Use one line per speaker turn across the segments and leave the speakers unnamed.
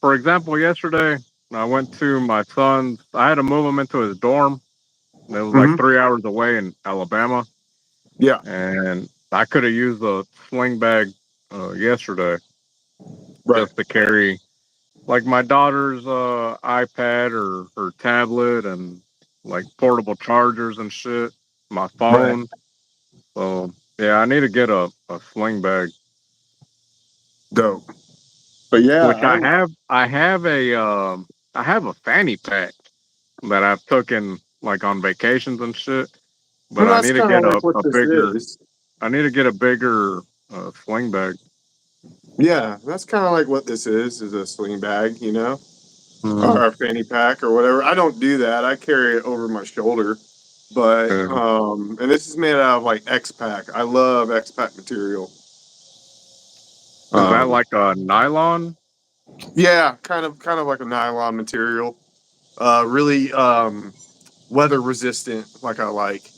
For example, yesterday I went to my son's. I had to move him into his dorm. It was like
Hmm.
3 hours away in Alabama,
Yeah.
and I could have used a sling bag yesterday
Right.
just to carry like my daughter's iPad or her tablet and like portable chargers and shit. My
Right.
phone. So yeah, I need to get a sling bag,
Dope. But yeah,
which I have. I have a fanny pack that I've taken like on vacations and shit. But
and
I
that's
need to
kind of
get
like what
a
this
bigger.
is.
I need to get a bigger sling bag.
Yeah, that's kind of like what this is a sling bag,
Mm,
or a fanny pack or whatever. I don't do that. I carry it over my shoulder. But
yeah.
and this is made out of like X Pack. I love X Pack material.
Is that
Um,
like a nylon?
yeah, kind of like a nylon material. Really weather resistant. Like I like.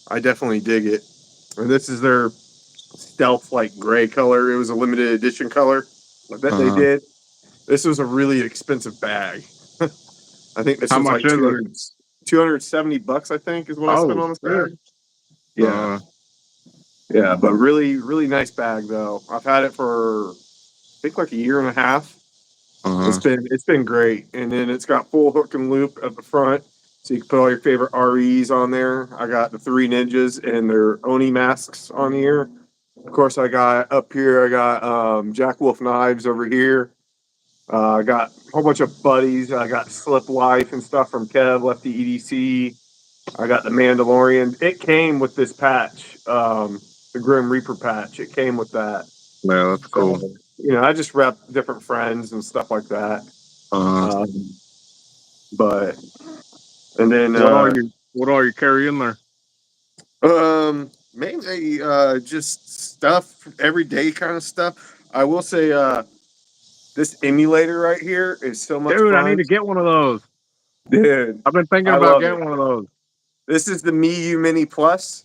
I definitely dig it. And this is their stealth like gray color. It was a limited edition color that they
Uh,
did. This was a really expensive bag. I think this
how
was
much
like
is it?
270 bucks, I think, is what I spent
Oh
on this
shit.
bag. Yeah.
Uh,
Yeah. But really, really nice bag though. I've had it for I think like a year and a half.
uh,
It's been great. And then it's got full hook and loop at the front. So you can put all your favorite REs on there. I got the three ninjas and their Oni masks on here. Of course, I got up here, I got Jack Wolf knives over here. I got a whole bunch of buddies. I got Slip Life and stuff from Kev, Lefty EDC. I got the Mandalorian. It came with this patch, the Grim Reaper patch. It came with that.
yeah, that's
So,
cool.
I just rep different friends and stuff like that.
Uh,
Um, but, and then,
what all you carry in there?
mainly, just stuff, everyday kind of stuff. I will say, this emulator right here is so much
Dude, I need
fun.
to get one of those.
Dude,
I've been thinking
I
about
love it.
getting one of those.
This is the Miu Mini Plus.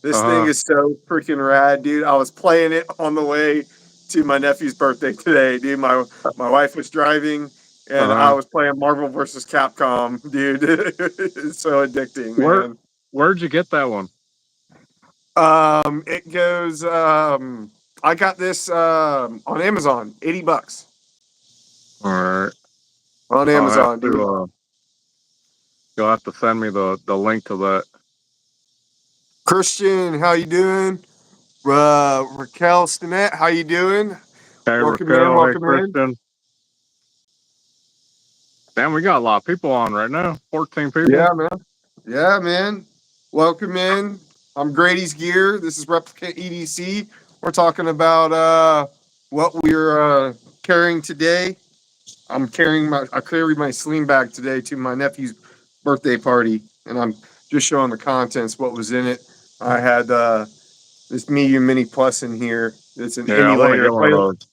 This thing
Uh,
is so freaking rad, dude. I was playing it on the way to my nephew's birthday today, dude. My wife was driving and I
uh,
was playing Marvel versus Capcom, dude. It's so addicting,
where
man.
where'd you get that one?
It goes I got this on Amazon, 80 bucks
All right,
on
I'll have
Amazon,
to.
dude.
You'll have to send me the link to that.
Christian, how you doing? Raquel Stinnett, how you doing?
Hey
Welcome in,
Raquel, hey
welcome in.
Christian. Damn, we got a lot of people on right now. 14 people.
Yeah, man. Yeah, man. Welcome in. I'm Grady's Gear. This is Replicant EDC. We're talking about what we're carrying today. I carried my sling bag today to my nephew's birthday party, and I'm just showing the contents, what was in it. I had this Medium Mini Plus in here. It's an
Yeah, I want to
emulator.
get one of those.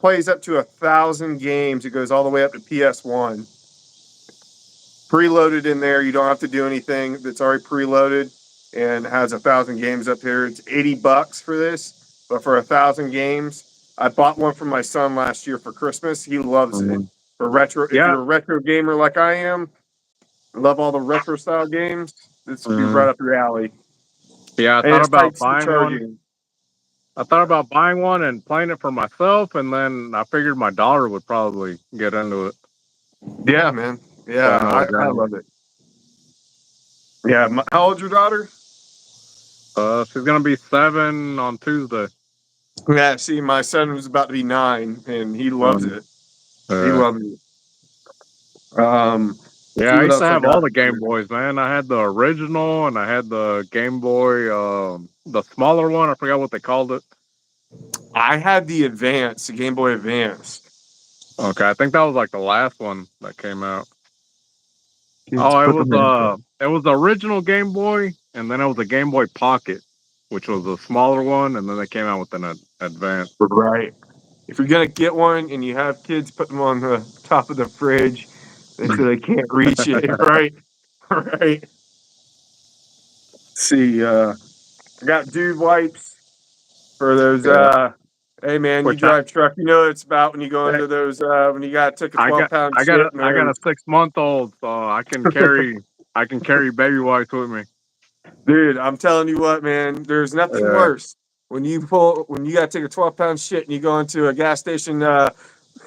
Plays up to 1,000 games. It goes all the way up to PS1. Preloaded in there. You don't have to do anything. That's already preloaded and has 1,000 games up here. It's 80 bucks for this, but for 1,000 games, I bought one for my son last year for Christmas. He loves it.
Mhm.
For retro, if
Yeah,
you're a retro gamer like I am, love all the retro style games. This would be right
mhm.
up your alley.
Yeah.
And it's Type C charging.
I thought about buying one and playing it for myself, and then I figured my daughter would probably get into it.
Yeah, man. Yeah,
So I know
I
again.
love it. Yeah, how old's your daughter?
She's gonna be 7 on Tuesday.
Yeah, see, my son was about to be 9, and he loves
Um,
it. He
uh,
loves it.
yeah,
See
I
what
used to
else I
have all
got
the Game
here.
Boys, man. I had the original, and I had the Game Boy, the smaller one. I forgot what they called it.
I had the Advance, the Game Boy Advance.
Okay, I think that was like the last one that came out.
Let's
Oh,
put them in.
it was the original Game Boy, and then it was a Game Boy Pocket, which was a smaller one, and then they came out with an advance.
Right. If you're gonna get one and you have kids, put them on the top of the fridge, and so they can't reach it. Right. Right. See, I got dude wipes for those
Yeah.
Hey man, you
which I
drive truck. You know what it's about when you go
eh,
into those when you got took a 12-pound shit and
I got a
there's
6 month old, so I can carry baby wipes with me.
dude, I'm telling you what, man, there's nothing
Yeah.
worse when you gotta take a 12-pound shit and you go into a gas station to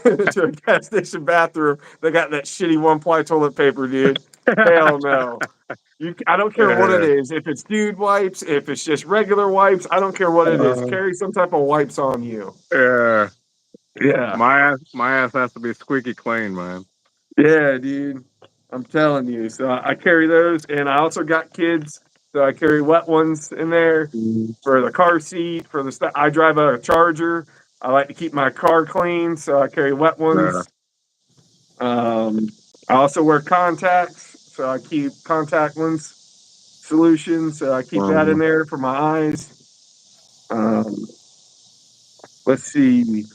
a gas station bathroom. They got that shitty one-ply toilet paper, dude. Hell no. I don't care what it
Yeah.
is. If it's dude wipes, if it's just regular wipes, I don't care what it is.
Uh,
Carry some type of wipes on you.
yeah.
Yeah.
My ass has to be squeaky clean, man.
Yeah, dude. I'm telling you. So I carry those, and I also got kids, so I carry wet ones in there
Mhm.
for the car seat, for the stuff. I drive a Charger. I like to keep my car clean, so I carry wet
Yeah.
ones. Um, I also wear contacts, so I keep contact lens solution, so I keep that in
Um,
there for my eyes. Um, let's see.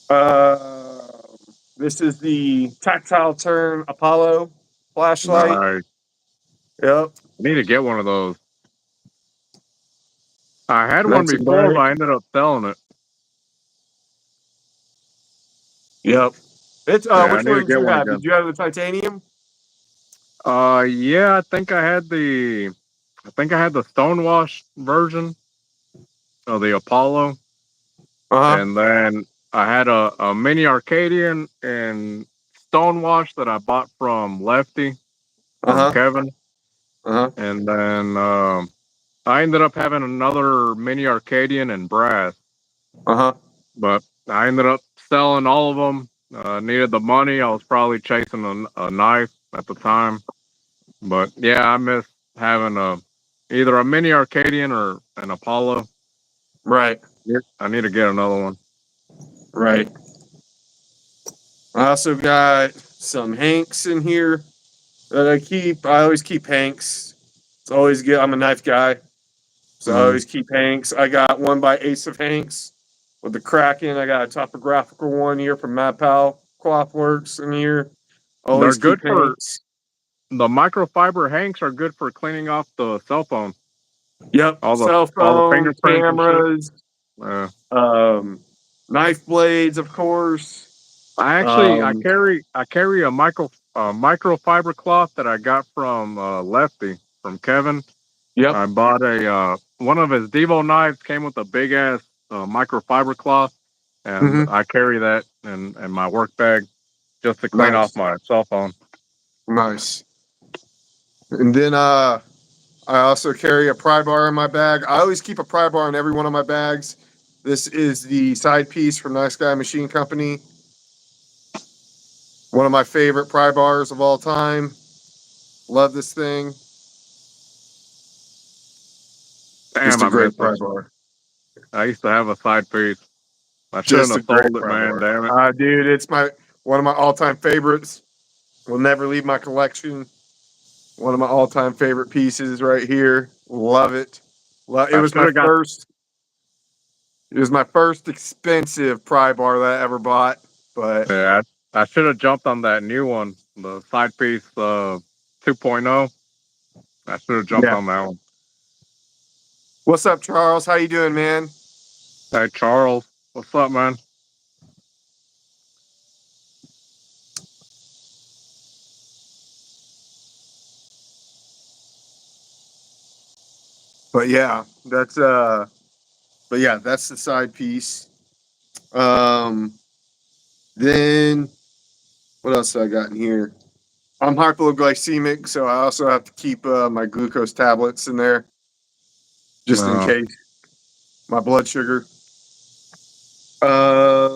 Uh, this is the tactile turn Apollo flashlight.
I
Yep.
need to get one of those. I had one
Nice and
before, but
bright.
I ended up selling it.
Yep. It's
Yeah, I
which
need to
one did
get
you
one
have? Did
again.
you have the titanium?
Yeah, I think I had the Stonewash version of the Apollo,
Uh-huh.
and then I had a mini Arcadian in Stonewash that I bought from Lefty from
Uh-huh.
Kevin,
Uh-huh.
and then I ended up having another mini Arcadian in brass,
Uh-huh.
but I ended up selling all of them. Needed the money. I was probably chasing a knife at the time, but yeah, I miss having either a mini Arcadian or an Apollo.
Right.
Yeah. I need to get another one.
Right. I also got some Hanks in here that I keep. I always keep Hanks. It's always good. I'm a knife guy, so I
Mm.
always keep Hanks. I got one by Ace of Hanks with the Kraken. I got a topographical one here from MadPal Clothworks in here.
They're
Always
good
keep
for
Hanks.
the microfiber hanks are good for cleaning off the cell phone,
Yep.
all the
Cell phones,
fingerprints and shit.
cameras,
Uh,
um, knife blades, of course. Um,
I carry a microfiber cloth that I got from Lefty from Kevin.
yep.
I bought a one of his Devo knives came with a big ass microfiber cloth, and
Hmm.
I carry that in my work bag just to clean off
Nice.
my cell phone.
Nice. And then I also carry a pry bar in my bag. I always keep a pry bar in every one of my bags. This is the side piece from Nice Guy Machine Company. One of my favorite pry bars of all time. Love this thing. Just
Damn,
a
I miss
great pry
those.
bar.
I used to have a side piece. I shouldn't
Just a
have
great
sold it,
pry
man.
bar.
Damn it.
Dude, it's my one of my all-time favorites. Will never leave my collection. One of my all-time favorite pieces right here. Love it. It
I
was
should
my
have got.
first. It was my first expensive pry bar that I ever bought. But
Yeah, I should have jumped on that new one, the side piece 2.0. I should have jumped
yeah.
on that one.
What's up, Charles? How you doing, man?
Hey, Charles, what's up, man?
But yeah, that's the side piece. Um then what else I got in here? I'm hypoglycemic, so I also have to keep my glucose tablets in there just in
Uh,
case my blood sugar.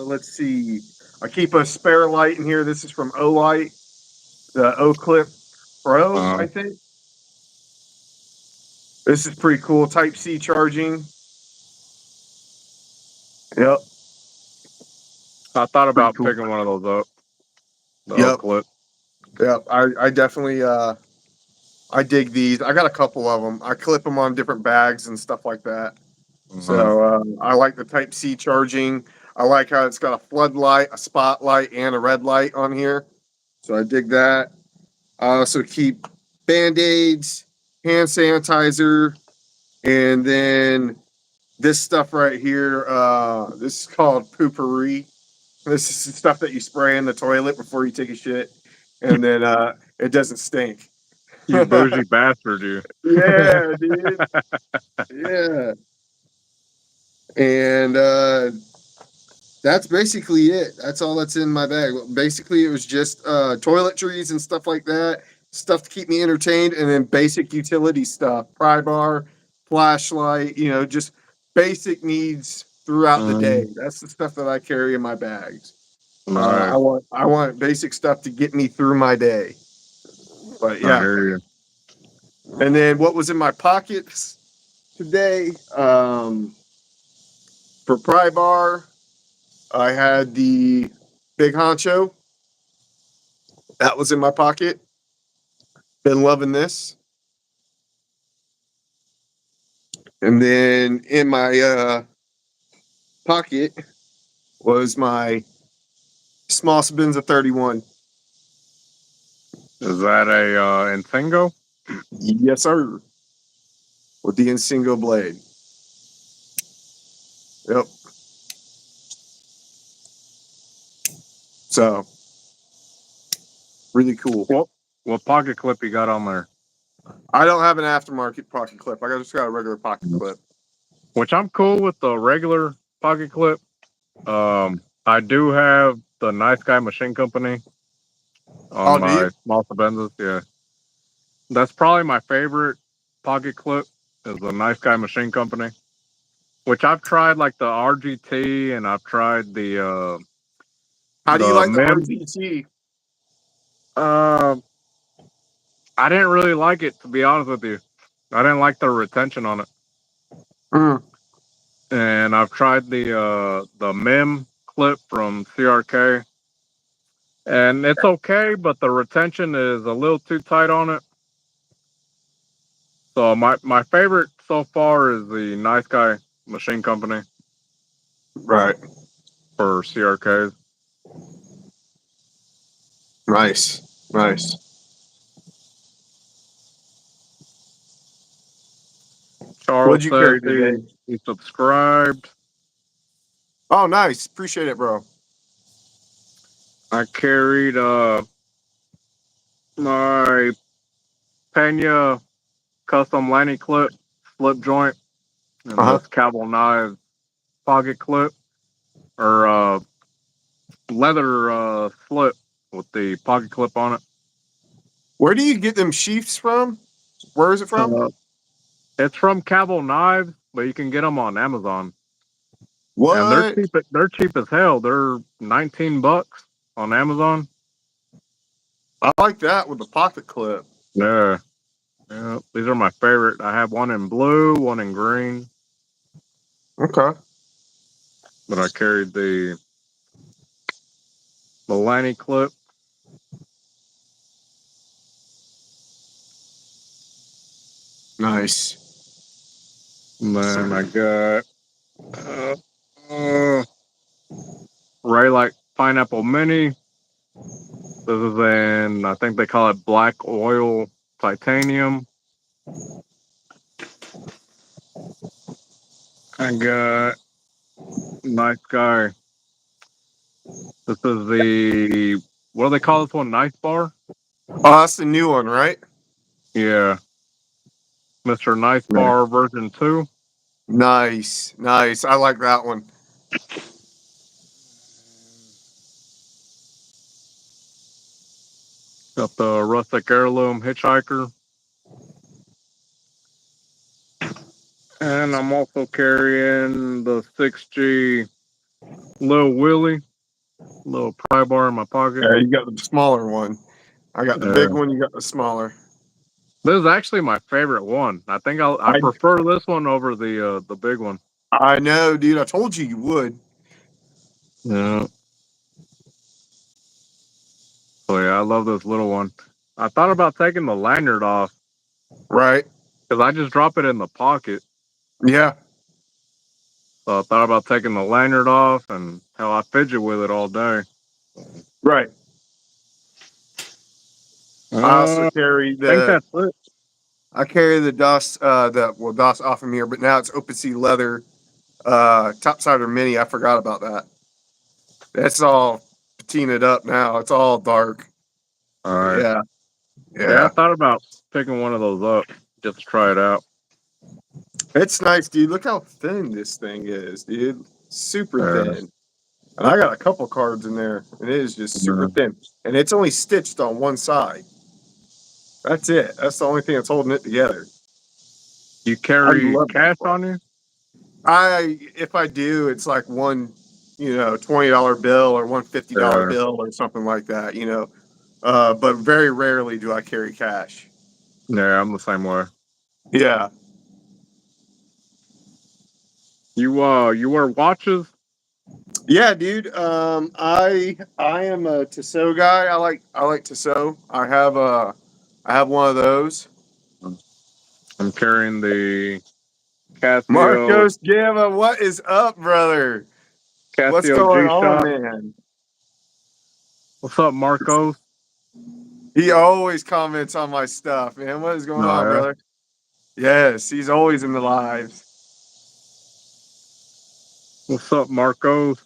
Let's see. I keep a spare light in here. This is from Olight, the O Clip Pro,
uh,
I think. This is pretty cool. Type C charging. Yep,
I thought
pretty
about
cool.
picking one of those up, the oak
Yep,
clip.
yep. I definitely I dig these. I got a couple of them. I clip them on different bags and stuff like that.
Hmm.
So I like the Type C charging. I like how it's got a floodlight, a spotlight, and a red light on here. So I dig that. I also keep band aids, hand sanitizer, and then this stuff right here. This is called poopery. This is the stuff that you spray in the toilet before you take a shit, and then it doesn't stink.
You bougie bastard, you.
Yeah, dude. Yeah. And that's basically it. That's all that's in my bag. Basically, it was just toiletries and stuff like that, stuff to keep me entertained, and then basic utility stuff, pry bar, flashlight, just basic needs throughout the day.
Mm,
That's the stuff that I carry in my bags. I
nice.
want basic stuff to get me through my day. But
I
yeah.
hear you.
And then what was in my pockets today? For pry bar, I had the big honcho. That was in my pocket. Been loving this. And then in my pocket was my small Sabinza 31.
Is that a Insingo?
Yes, sir. With the Insingo blade. Yep. So really cool.
What pocket clip you got on there?
I don't have an aftermarket pocket clip. Just got a regular pocket clip.
Which I'm cool with the regular pocket clip. I do have the Nice Guy Machine Company on
Oh, do
my
you?
small Benzes. Yeah, that's probably my favorite pocket clip is the Nice Guy Machine Company. Which I've tried like the RGT and I've tried
How do you
the
like the
MIM.
RGT?
Uh, I didn't really like it to be honest with you. I didn't like the retention on it.
Mm,
And I've tried the MIM clip from CRK, and it's okay, but the retention is a little too tight on it. So my favorite so far is the Nice Guy Machine Company
right.
for CRKs.
Nice. Nice.
Charles
What'd you
says
carry today?
he subscribed.
Oh, nice. Appreciate it, bro.
I carried my Pena custom Lanny clip slip joint and
Uh huh.
this Cowboy Knives pocket clip or leather slip with the pocket clip on it.
Where do you get them sheaths from? Where is it from?
Uh, it's from Cowboy Knives, but you can get them on Amazon, and they're
What?
cheap. They're cheap as hell. They're $19 on Amazon.
I like that with the pocket clip.
Yeah, yeah. These are my favorite. I have one in blue, one in green,
Okay.
but I carried the Lanny clip.
Nice.
And then I got uh, uh, Ray like pineapple mini. This is in I think they call it black oil titanium. I got nice guy. This is the what do they call this one? Nice bar?
Oh, that's the new one, right?
Yeah, Mr. Nice
Right.
Bar version 2.
Nice. Nice. I like that one.
Got the rustic heirloom hitchhiker, and I'm also carrying the 6G Lil Willie, little pry bar in my pocket.
Yeah, you got the smaller one. I got the big one. You got the smaller.
This is actually my favorite one. I think I
I
prefer this one over the big one.
I know, dude. I told you would.
Yeah. So yeah, I love this little one. I thought about taking the lanyard off
Right.
because I just drop it in the pocket.
Yeah.
So I thought about taking the lanyard off and how I fidget with it all day.
Right. I also
I
carry
think
the
that's it.
I carry the DOS DOS off of here, but now it's Open Sea leather Topsider Mini. I forgot about that. That's all patinaed up now. It's all dark.
All
But
right.
yeah,
Yeah, I
yeah.
thought about picking one of those up just to try it out.
It's nice, dude. Look how thin this thing is, dude. Super
Uh,
thin. And I got a couple cards in there, and it is just super
uh,
thin. And it's only stitched on one side. That's it. That's the only thing that's holding it together.
you
I
carry
love that
cash
part.
on you?
If I do, it's like one, $20 bill or one $50
Uh,
bill or something like that, but very rarely do I carry cash.
yeah, I'm the same way.
Yeah.
You wear watches?
Yeah, dude. I am a Tissot guy. I like Tissot. I have one of those.
I'm carrying the Casio
Marcos Gamma, what is up, brother? What's
Casio
going
G
on,
Shock.
man?
What's up, Marcos?
He always comments on my stuff, man. What is going
No,
on,
yeah.
brother? Yes, he's always in the lives.
What's up, Marcos?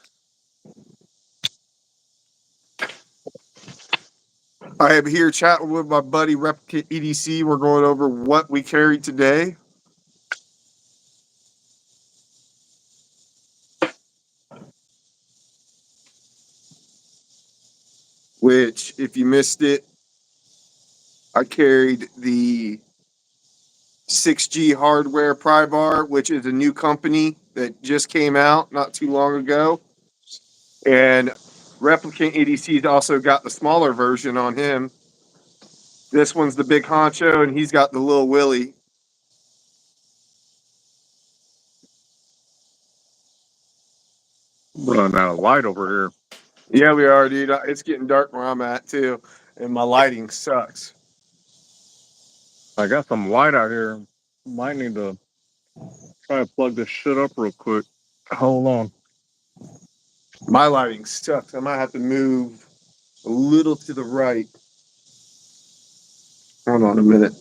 I am here chatting with my buddy Replicate EDC. We're going over what we carried today. Which, if you missed it, I carried the 6G Hardware Pry Bar, which is a new company that just came out not too long ago. And Replicant EDC's also got the smaller version on him. This one's the big honcho, and he's got the little Willie.
I'm running out of light over here.
Yeah, we are, dude. It's getting dark where I'm at too, and my lighting sucks.
I got some light out here. Might need to try to plug this shit up real quick. Hold on.
My lighting sucks. I might have to move a little to the right. Hold on a minute.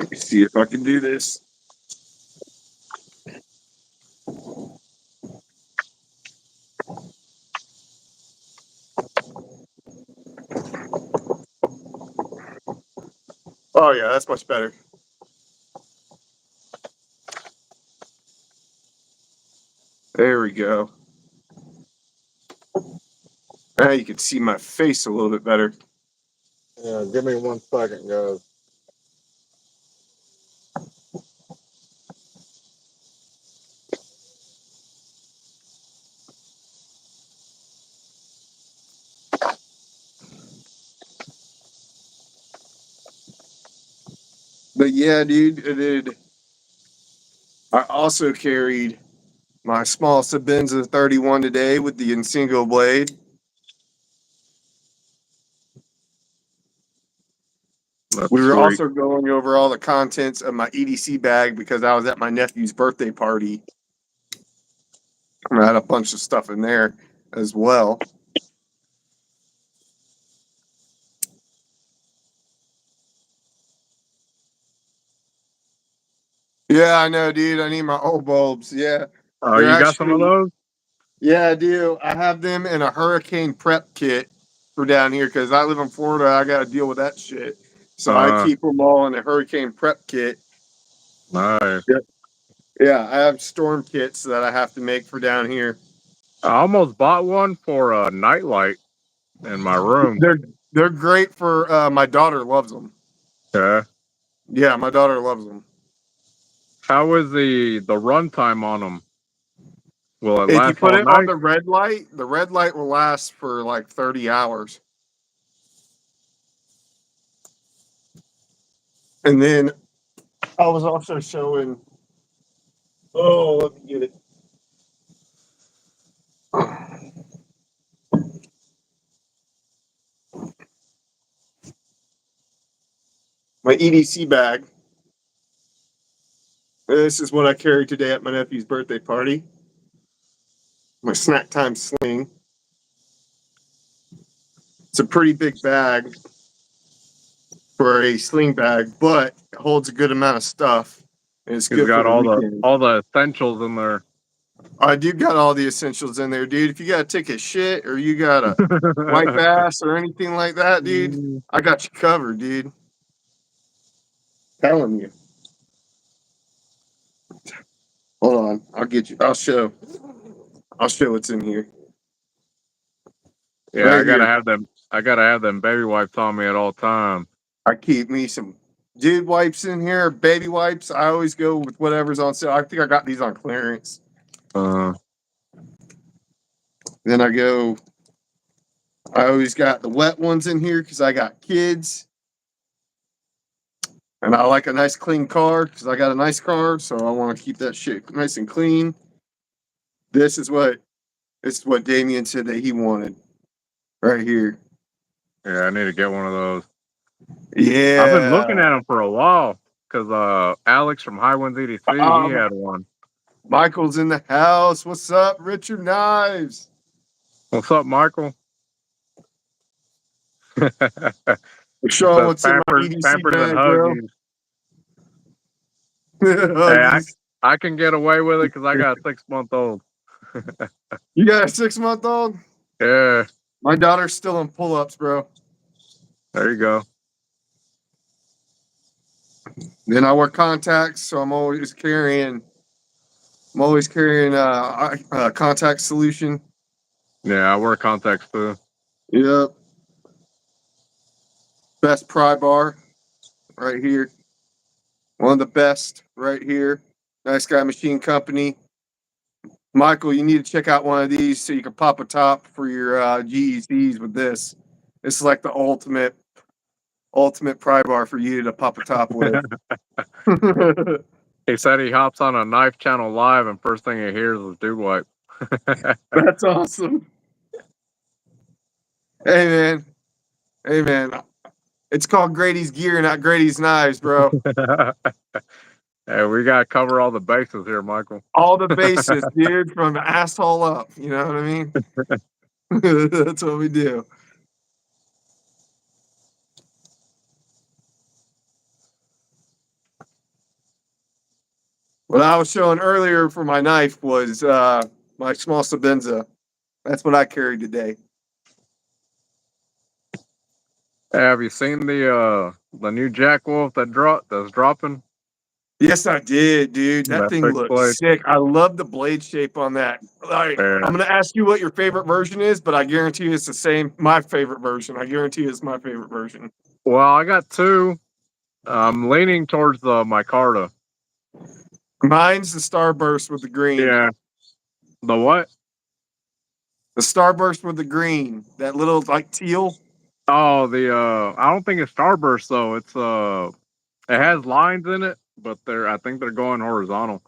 Let me see if I can do this. Oh yeah, that's much better. There we go. Now you can see my face a little bit better.
Yeah, give me 1 second, guys.
But yeah, dude. I also carried my small Sabenza 31 today with the Insingo blade. We
That's
were
sweet.
also going over all the contents of my EDC bag because I was at my nephew's birthday party. I had a bunch of stuff in there as well. Yeah, I know, dude. I need my old bulbs. Yeah,
Oh,
they're
you got some of
actually.
those?
Yeah, I do. I have them in a hurricane prep kit for down here because I live in Florida. I got to deal with that shit. So I
Uh,
keep them all in a hurricane prep kit.
nice.
Yeah, yeah. I have storm kits that I have to make for down here.
I almost bought one for a nightlight in my room.
They're they're great for my daughter loves them.
Yeah.
Yeah, my daughter loves them.
How is the runtime on them? Will it
If you
last
put
all
it on
night?
the red light will last for like 30 hours. And then I was also showing. Oh, let me get it. My EDC bag. This is what I carried today at my nephew's birthday party. My snack time sling. It's a pretty big bag. for a sling bag, but it holds a good amount of stuff. And it's
He's
good for
got
the weekend.
all the essentials in there.
I do got all the essentials in there, dude. If you gotta take a shit or you gotta wipe ass or anything like that, dude, I got you covered, dude. Telling you. Hold on, I'll get you. I'll show. I'll show what's in here.
Yeah,
Right here.
I gotta have them baby wipes on me at all times.
I keep me some dude wipes in here, baby wipes. I always go with whatever's on sale. I think I got these on clearance.
Uh,
Then I always got the wet ones in here because I got kids. And I like a nice clean car because I got a nice car, so I want to keep that shit nice and clean. This is what Damien said that he wanted. Right here.
yeah, I need to get one of those. I've been
Yeah.
looking at them for a while because Alex from High Winds EDC, he
Um,
had one.
Michael's in the house. What's up, Richard Knives?
What's up, Michael? It
Show 'em
says
what's in my EDC
Pampers and
bag, bro.
Huggies. Hey,
Huggies.
I can get away with it because I got a 6-month old.
You got a 6-month-old?
Yeah,
My daughter's still in pull-ups, bro.
there you go.
Then I wear contacts, so I'm always carrying contact solution.
Yeah, I wear contacts too.
Yep. Best pry bar right here. One of the best right here. Nice Guy Machine Company. Michael, you need to check out one of these so you can pop a top for your GECs with this. This is like the ultimate pry bar for you to pop a top with.
He said he hops on a knife channel live and first thing he hears is dude wipe.
That's awesome. Hey man. Hey man. It's called Grady's Gear, not Grady's Knives, bro.
Hey, we gotta cover all the bases here, Michael.
All the bases, dude, from the asshole up. You know what I mean? That's what we do. What I was showing earlier for my knife was my small Sabenza. That's what I carried today.
Hey, have you seen the new Jack Wolf that's dropping?
Yes, I did, dude. That
That
thing
fixed blade.
looks sick. I love the blade shape on that. Like,
Yeah.
I'm gonna ask you what your favorite version is, but I guarantee you it's the same. My favorite version. I guarantee it's my favorite version.
Well, I got two. I'm leaning towards the micarta.
Mine's the Starburst with the green.
Yeah. The what?
The Starburst with the green. That little like teal.
Oh, the I don't think it's Starburst though. It's it has lines in it, but I think they're going horizontal.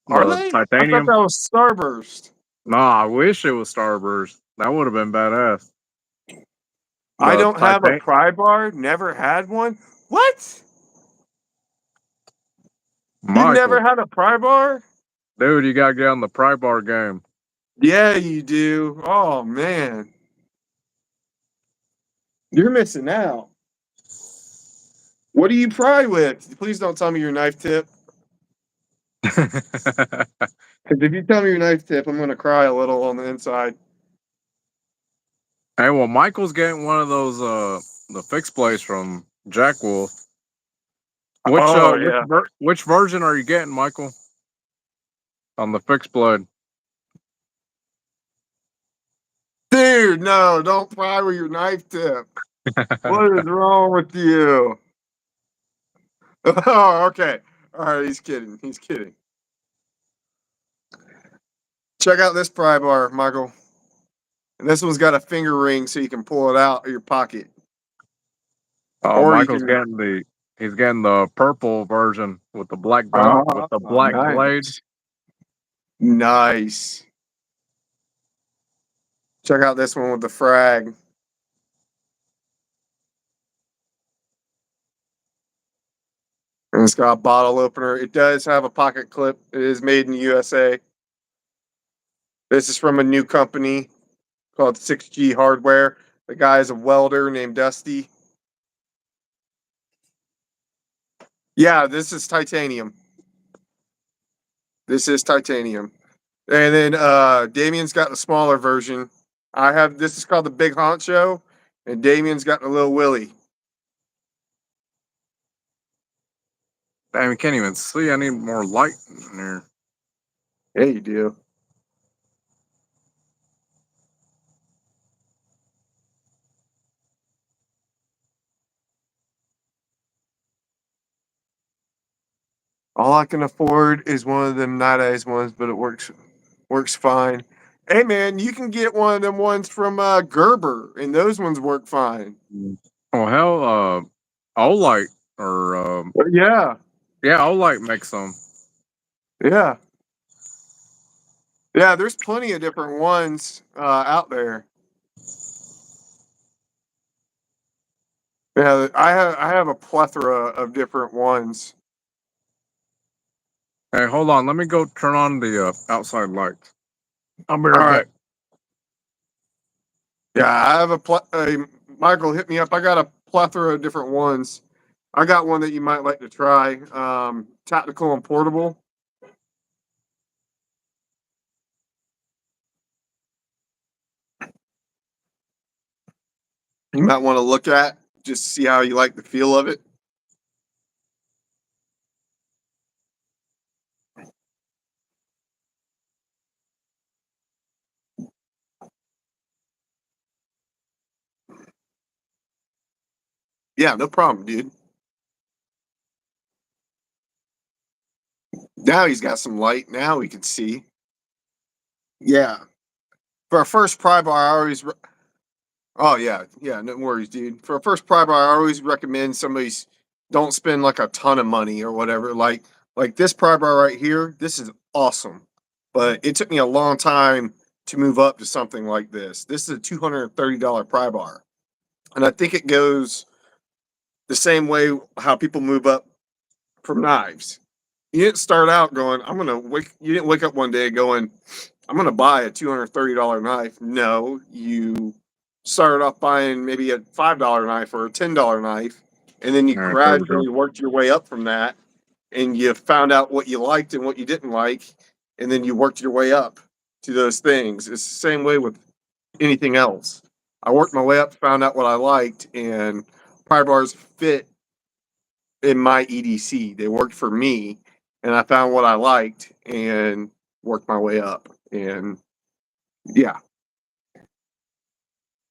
Are
The
they? I thought
titanium.
that was Starburst.
Nah, I wish it was Starburst. That would have been badass.
I
The
don't have a
titan
pry bar. Never had one. What? You've never
Michael.
had a pry bar?
Dude, you gotta get on the pry bar game.
Yeah, you do. Oh man, you're missing out. What do you pry with? Please don't tell me your knife tip. Because if you tell me your knife tip, I'm gonna cry a little on the inside.
Hey, well, Michael's getting one of those the fixed plates from Jack Wolf.
Oh yeah,
Which version are you getting, Michael? On the fixed blade.
dude. No, don't pry with your knife tip. What is wrong with you? Oh, okay. All right, he's kidding. He's kidding. Check out this pry bar, Michael. And this one's got a finger ring so you can pull it out of your pocket.
Oh,
Or you
Michael's
can
getting he's getting the purple version with the with the black blade.
nice. Nice. Check out this one with the frag. And it's got a bottle opener. It does have a pocket clip. It is made in the USA. This is from a new company called 6G Hardware. The guy is a welder named Dusty. Yeah, this is titanium. This is titanium. And then Damien's got the smaller version. I have this is called the Big Honcho, and Damien's got the little Willie.
Damn, you can't even see. I need more light in there.
Yeah, you do. All I can afford is one of them night eyes ones, but it works fine. Hey man, you can get one of them ones from Gerber, and those ones work fine.
Mm. Oh hell, Olight or
Yeah,
yeah, Olight makes some.
yeah, yeah. There's plenty of different ones out there. Yeah, I have a plethora of different ones.
Hey, hold on. Let me go turn on the outside lights. I'll be
All
right
right.
back.
Yeah, I have Michael, hit me up. I got a plethora of different ones. I got one that you might like to try. Tactical and portable. You might want to look at just to see how you like the feel of it. Yeah, no problem, dude. Now he's got some light. Now we can see. Yeah. For a first pry bar, oh yeah, yeah, no worries, dude. For a first pry bar, I always recommend somebody's don't spend like a ton of money or whatever. Like this pry bar right here, this is awesome. But it took me a long time to move up to something like this. This is a $230 pry bar. And I think it goes the same way how people move up from knives. You didn't start out going, you didn't wake up one day going, I'm gonna buy a $230 knife. No, you started off buying maybe a $5 knife or a $10 knife, and then you
All right, there we go.
gradually worked your way up from that, and you found out what you liked and what you didn't like, and then you worked your way up to those things. It's the same way with anything else. I worked my way up, found out what I liked, and pry bars fit in my EDC. They worked for me, and I found what I liked and worked my way up. And yeah,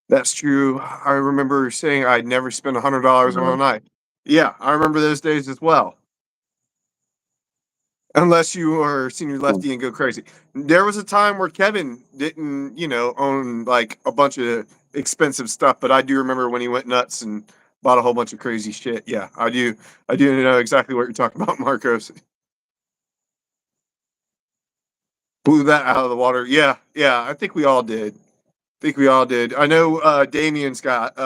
that's true. I remember saying I'd never spend $100 on a knife. Yeah, I remember those days as well. Unless you are senior lefty and go crazy. There was a time where Kevin didn't, own like a bunch of expensive stuff, but I do remember when he went nuts and bought a whole bunch of crazy shit. Yeah, I do. I do know exactly what you're talking about, Marcos. Blew that out of the water. Yeah, yeah. I think we all did. Think we all did. I know Damien's got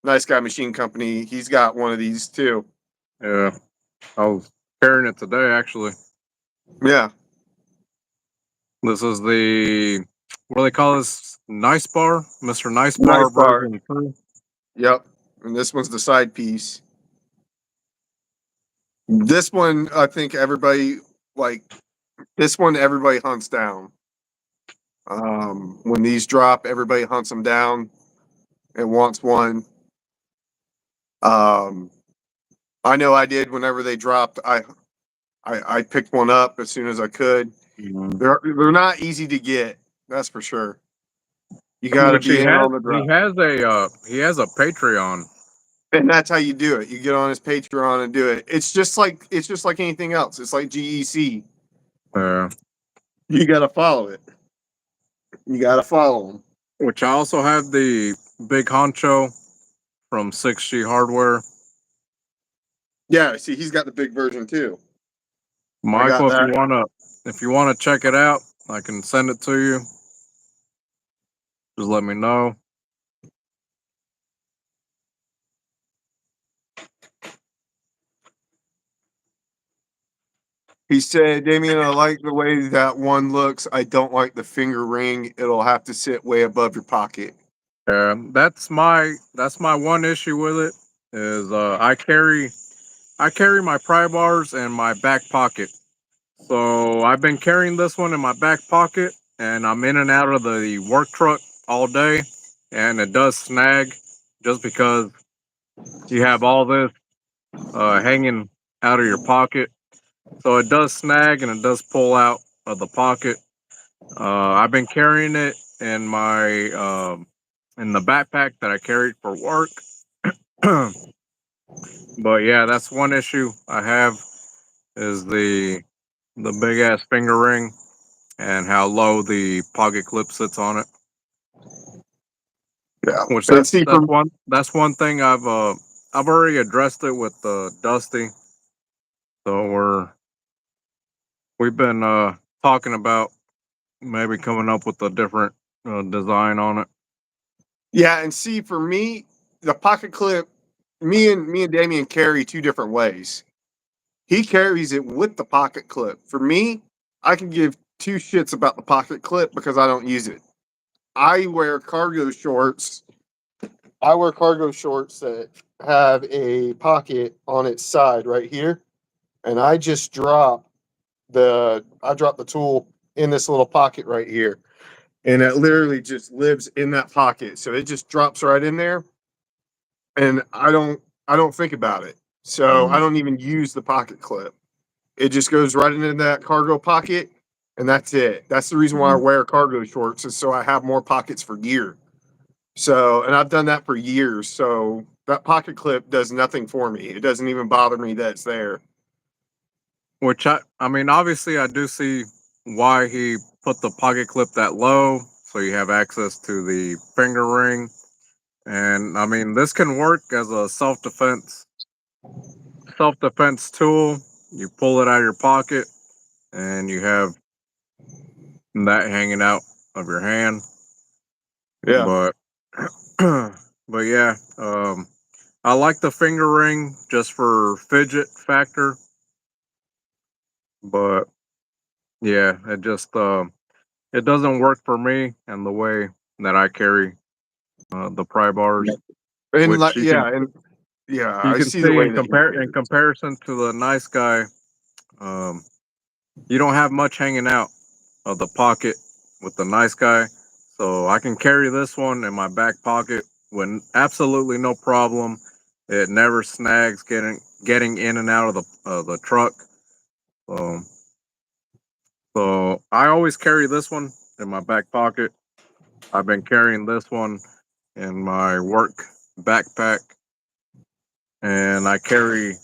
Nice Guy Machine Company. He's got one of these too.
Yeah, I was carrying it today actually.
Yeah,
This is the what do they call this? Nice Bar, Mister Nice
nice
Bar
bar.
version 2.
Yep. And this one's the side piece. This one, I think everybody like this one. Everybody hunts down. When these drop, everybody hunts them down and wants one. Um, I know I did. Whenever they dropped, I picked one up as soon as I could.
Mm.
They're not easy to get. That's for sure. You got to
Which
be in on the
he
drop,
has a Patreon.
and that's how you do it. You get on his Patreon and do it. It's just like anything else. It's like GEC.
Uh,
You got to follow it. You got to follow him.
which I also have the Big Honcho from 6G Hardware.
Yeah, see, he's got the big version too. I got
Michael,
that.
if you wanna check it out, I can send it to you. Just let me know.
He said, Damien, I like the way that one looks. I don't like the finger ring. It'll have to sit way above your pocket.
That's my one issue with it is I carry my pry bars in my back pocket. So I've been carrying this one in my back pocket, and I'm in and out of the work truck all day, and it does snag just because you have all this hanging out of your pocket. So it does snag and it does pull out of the pocket. I've been carrying it in the backpack that I carried for work. But yeah, that's one issue I have is the big ass finger ring and how low the pocket clip sits on it.
Yeah.
Which
And see, from
that's one thing I've already addressed it with Dusty. So we've been talking about maybe coming up with a different design on it.
yeah, and see, for me, the pocket clip, me and Damien carry two different ways. He carries it with the pocket clip. For me, I can give two shits about the pocket clip because I don't use it. I wear cargo shorts. I wear cargo shorts that have a pocket on its side right here, and I drop the tool in this little pocket right here, and it literally just lives in that pocket. So it just drops right in there, and I don't think about it. So I
Mm.
don't even use the pocket clip. It just goes right into that cargo pocket, and that's it. That's the reason why I
Mm.
wear cargo shorts is so I have more pockets for gear. So, and I've done that for years. So that pocket clip does nothing for me. It doesn't even bother me that it's there.
Which I mean, obviously, I do see why he put the pocket clip that low, so you have access to the finger ring. And I mean, this can work as a self defense tool. You pull it out of your pocket, and you have that hanging out of your hand.
Yeah.
But but yeah, I like the finger ring just for fidget factor. But yeah, it doesn't work for me and the way that I carry the pry bars,
And
which
like, yeah. And yeah,
you
I
can
see the
see
way that you
in
carry.
comparison to the nice guy. Um, you don't have much hanging out of the pocket with the nice guy, so I can carry this one in my back pocket with absolutely no problem. It never snags getting in and out of the truck. Um, so I always carry this one in my back pocket. I've been carrying this one in my work backpack, and I carry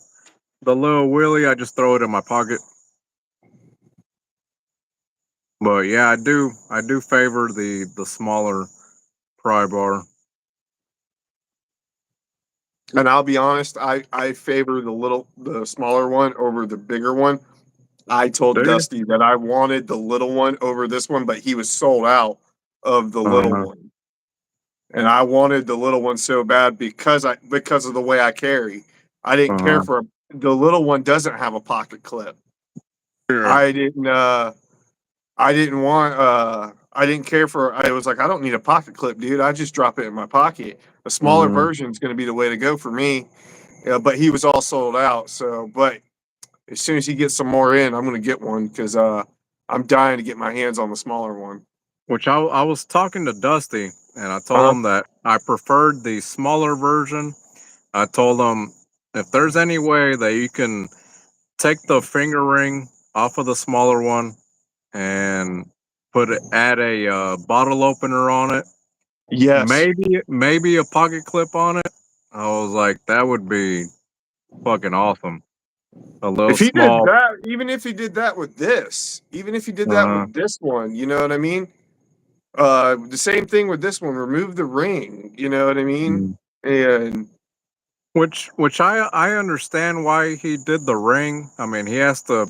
the little wheelie. I just throw it in my pocket. But yeah, I do favor the smaller pry bar.
And I'll be honest, I favor the smaller one over the bigger one. I told
Do you?
Dusty that I wanted the little one over this one, but he was sold out of the little
Uh,
one. And I wanted the little one so bad because of the way I carry. I didn't care
uh,
for the little one doesn't have a pocket clip.
yeah.
I didn't I didn't care for I was like I don't need a pocket clip, dude. I just drop it in my pocket. The smaller
Mm.
version is going to be the way to go for me. But he was all sold out. So, but as soon as he gets some more in, I'm going to get one because I'm dying to get my hands on the smaller one.
Which I was talking to Dusty, and I told
Uh-huh.
him that I preferred the smaller version. I told him if there's any way that you can take the finger ring off of the smaller one and add a bottle opener on it,
Yes.
maybe a pocket clip on it. I was like, that would be fucking awesome. A little
If he did
small.
that, even if he did that with this, even if he did that
Uh,
with this one, you know what I mean? The same thing with this one. Remove the ring, you know what I mean?
mm.
And
which I understand why he did the ring. I mean, he has to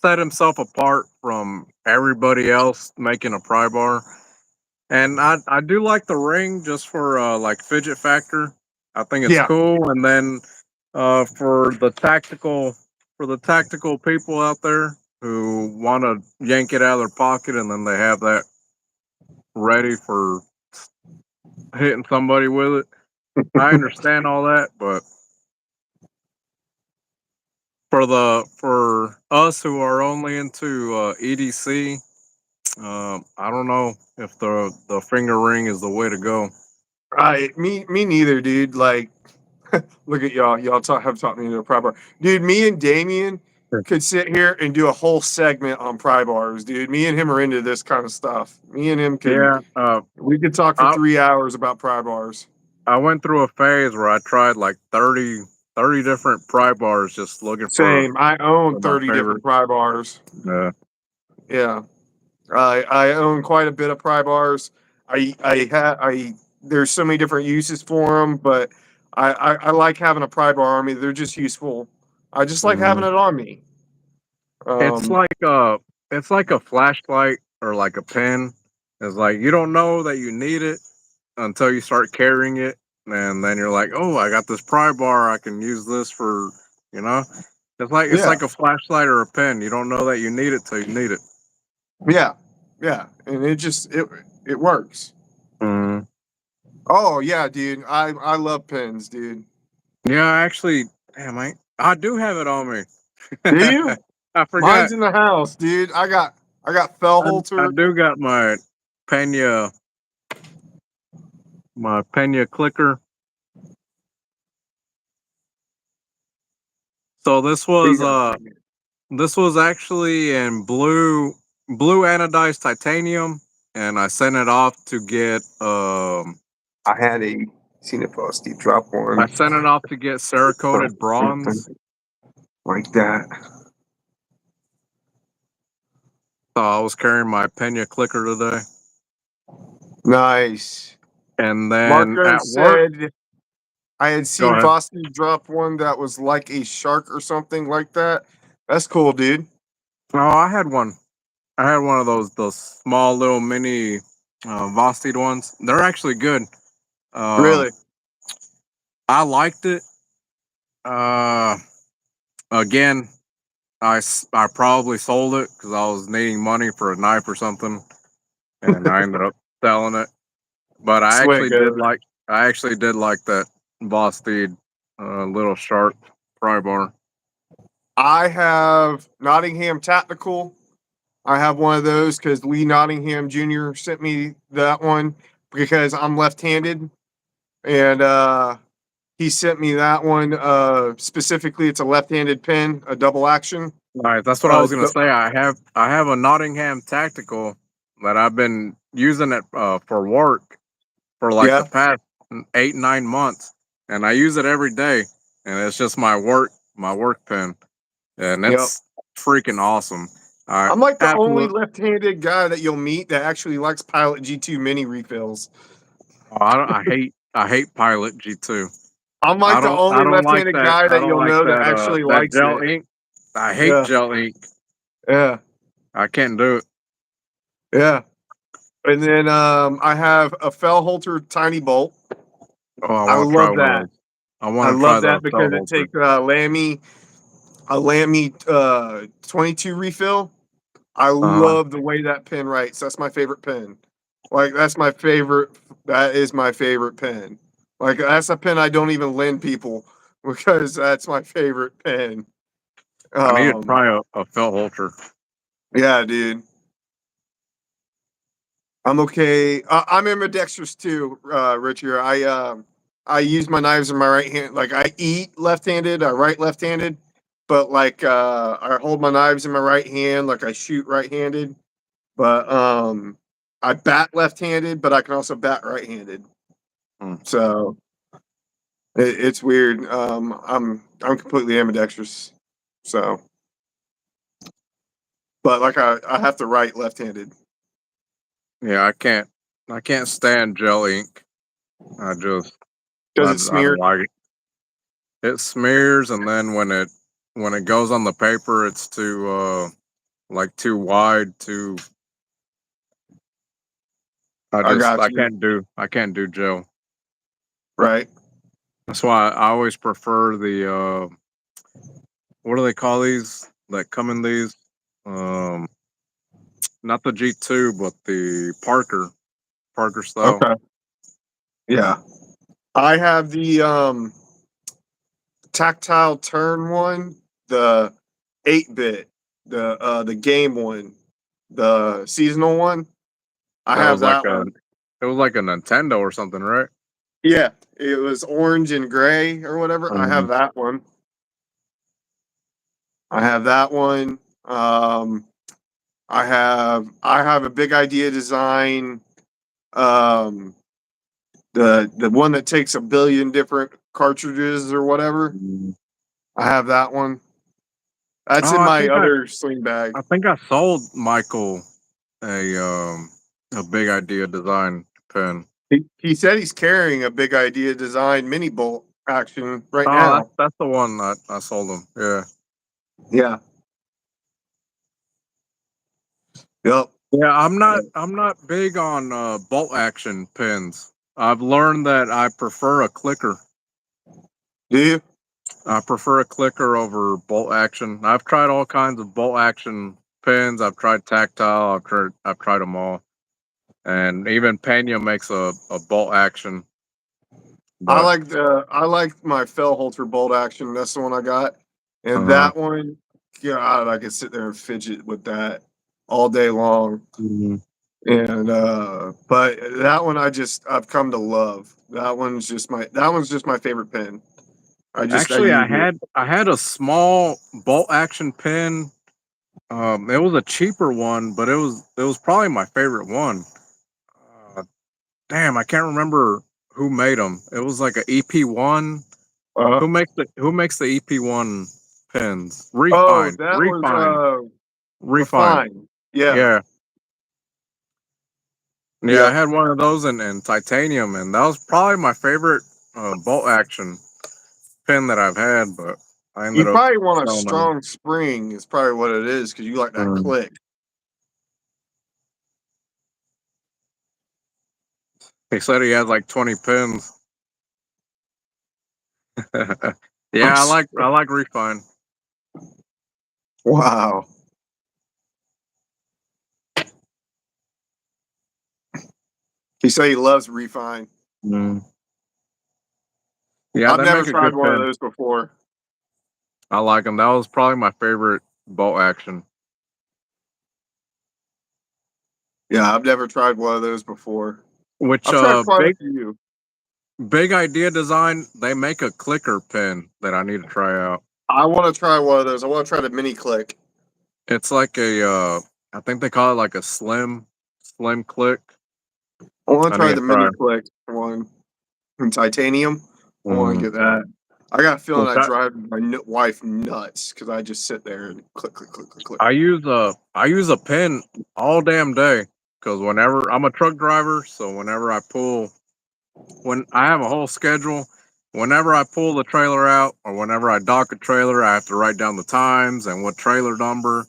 set himself apart from everybody else making a pry bar. And I do like the ring just for like fidget factor. I think it's
yeah,
cool. And then for the tactical people out there who want to yank it out of their pocket and then they have that ready for hitting somebody with it. I understand all that, but For us who are only into EDC, I don't know if the finger ring is the way to go.
Me neither, dude. Like, look at y'all. Have taught me into a pry bar, dude. Me and Damien could sit here and do a whole segment on pry bars, dude. Me and him are into this kind of stuff. Me and him can
Yeah,
we could talk for
I
3 hours about pry bars.
I went through a phase where I tried like 30 different pry bars, just looking
Same. I own
for my
30 different
favorite.
pry bars.
Yeah,
Yeah. I own quite a bit of pry bars. I there's so many different uses for them, but I like having a pry bar on me. They're just useful. I just like having
mhm.
it on me.
It's
Um,
like a flashlight or like a pen. It's like you don't know that you need it until you start carrying it, and then you're like, oh, I got this pry bar. I can use this for you know. It's
yeah,
like a flashlight or a pen. You don't know that you need it till you need it.
yeah, yeah, and it works.
Mm.
Oh yeah, dude. I love pens, dude.
Yeah, actually, damn, I do have it on me.
Do you?
I
Mine's
forgot.
in the house, dude. I got
I
Fellholter.
do got Pena my Pena clicker. So this was actually in blue anodized titanium, and I sent it off to get
I had a Cinephoss Deep Drop
I
one.
sent it off to get Cerakoted bronze.
Like that.
So I was carrying my Pena clicker today,
Nice.
and then
Marco
at work,
said I had
go
seen
ahead.
Fossey drop one that was like a shark or something like that. That's cool, dude.
Oh, I had one. I had one of those small little mini Vosteed ones. They're actually good. Uh,
Really?
I liked it. Uh, Again, I probably sold it because I was needing money for a knife or something, and I ended up selling it. But
That's the way it goes.
I actually did like that Vosteed little sharp pry bar.
I have Nottingham Tactical. I have one of those because Lee Nottingham Jr. sent me that one because I'm left-handed, and he sent me that one specifically. It's a left-handed pen, a double action.
All right, that's what I
Uh,
was gonna say. I have a Nottingham Tactical that I've been using it for work for like the
yeah.
past 8 9 months, and I use it every day, and it's just my work pen, and
Yep.
it's freaking awesome. I
I'm like the only
absolutely.
left-handed guy that you'll meet that actually likes Pilot G2 mini refills.
I hate Pilot G2.
I'm
I
like the
don't I
only
don't like
left-handed
that.
guy
I
that
don't
you'll
like
know that
that
actually
that
likes
gel
it.
ink. I hate
Yeah,
gel ink.
yeah,
I can't do it.
yeah. And then I have a Fellholter Tiny Bolt.
Oh, I
I
want to try
love
one of
that.
those. I
I
want to try
love
the
that because
cell
it
holster.
takes a Lamy 22 refill. I
Uh,
love the way that pen writes. That's my favorite pen. Like that's my favorite. That is my favorite pen. Like that's a pen I don't even lend people because that's my favorite pen.
I need to
Um,
try a felt holster.
yeah, dude. I'm okay. I'm ambidextrous too, Richard. I use my knives in my right hand. Like I eat left-handed, I write left-handed, but like I hold my knives in my right hand, like I shoot right-handed. But I bat left-handed, but I can also bat right-handed.
Hmm.
So it's weird. I'm completely ambidextrous. So, but like I have to write left-handed.
Yeah, I can't stand gel ink. I just
Does it
I
smear?
don't like it. It smears, and then when it goes on the paper, it's too like too wide. Too
I got
I
you.
can't do gel.
Right.
That's why I always prefer the what do they call these that come in these? Um, Not the G2, but the Parker style.
Okay. Yeah. I have the tactile turn one. the 8-bit, the game one, the seasonal one. I
That
have
was like
that
a
one.
it was like a Nintendo or something, right?
Yeah, it was orange and gray or whatever. I
Mhm.
have that one. I have that one. Um, I have a big idea design. Um, the one that takes a billion different cartridges or whatever.
Mhm.
I have that one. That's
Oh,
in my other sling bag.
I think I sold Michael a big idea design pen.
He said he's carrying a big idea design mini bolt action right
Oh,
now.
that's the one that I sold him. Yeah.
Yeah. Yep.
Yeah, I'm not big on bolt action pins. I've learned that I prefer a clicker.
Do you?
I prefer a clicker over bolt action. I've tried all kinds of bolt action pins. I've tried tactile. I've tried them all. And even Pena makes a bolt action. But
I like my Fellholter bolt action. That's the one I got, and
uh,
that one, God, I could sit there and fidget with that all day long.
mhm.
And but that one I've come to love. That one's just my favorite pen. I
Actually,
use it.
I had a small bolt action pin. It was a cheaper one, but it was probably my favorite one. Uh, Damn, I can't remember who made them. It was like a EP1.
Uh,
Who makes the EP1 pins?
oh, that was
Refine.
Refine. Yeah.
Yeah, yeah. I
Yep.
had one of those in titanium, and that was probably my favorite bolt action pin that I've had. But I ended
You
up
probably want a
selling them.
strong spring. Is probably what it is because you like that
Mm.
click.
He said he has like 20 pins.
I'm
Yeah,
sorry.
I like Refine.
Wow. He said he loves Refine.
Mm. Yeah,
I've
they
never
make a
tried
good
one of
pen.
those before.
I like them. That was probably my favorite bolt action.
Yeah, I've never tried one of those before.
Which
I've tried quite a few.
big idea design, they make a clicker pen that I need to try out.
I want to try one of those. I want to try the mini click.
It's like a I think they call it like a slim click.
I want
I
to
need
try
to
the mini
try.
click one in titanium. I want
Mm.
to get that. I got a feeling
Which
I drive my wife nuts because I just sit there and click, click, click, click, click.
I use a pen all damn day because whenever I'm a truck driver, so whenever I pull when I have a whole schedule, whenever I pull the trailer out or whenever I dock a trailer, I have to write down the times and what trailer number.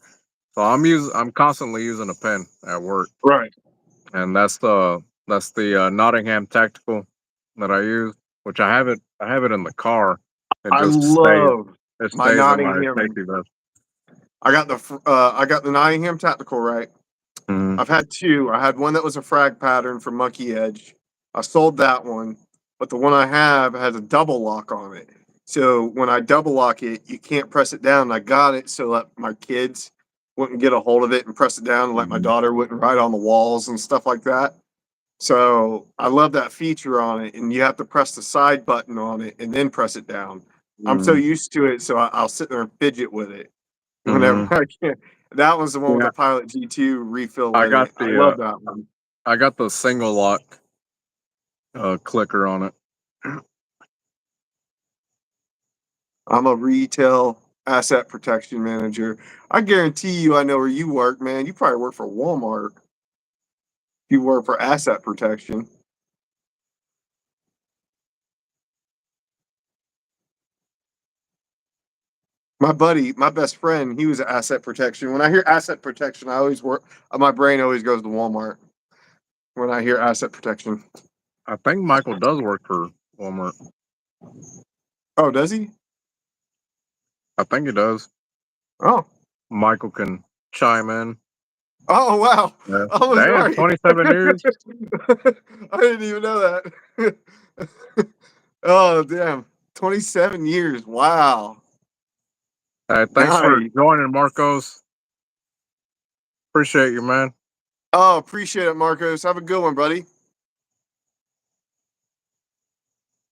So I'm constantly using a pen at work,
Right.
and that's the Nottingham Tactical that I use, which I have it in the car.
I love
it
my
stays in my
Nottingham.
safety vest.
I got the Nottingham Tactical, right.
Mm,
I've had two. I had one that was a frag pattern from Monkey Edge. I sold that one, but the one I have has a double lock on it. So when I double lock it, you can't press it down. I got it so that my kids wouldn't get a hold of it and press it down, and like my
mm,
daughter wouldn't write on the walls and stuff like that. So I love that feature on it, and you have to press the side button on it and then press it down. I'm so
mm,
used to it, so I'll sit there and fidget with it whenever
mm.
I can. That was the one with
Yeah,
the Pilot G2 refill
I
in
got
it. I love that one.
I got the single lock clicker on it.
I'm a retail asset protection manager. I guarantee you, I know where you work, man. You probably work for Walmart. You work for asset protection. My buddy, my best friend, he was at asset protection. When I hear asset protection, I always work. My brain always goes to Walmart when I hear asset protection.
I think Michael does work for Walmart.
Oh, does he?
I think he does.
Oh,
Michael can chime in.
oh wow!
Yeah.
I was
Damn,
right.
27 years.
I didn't even know that. Oh, damn! 27 years. Wow.
Hey, thanks for
Nice.
joining, Marcos. Appreciate you, man.
Oh, appreciate it, Marcos. Have a good one, buddy.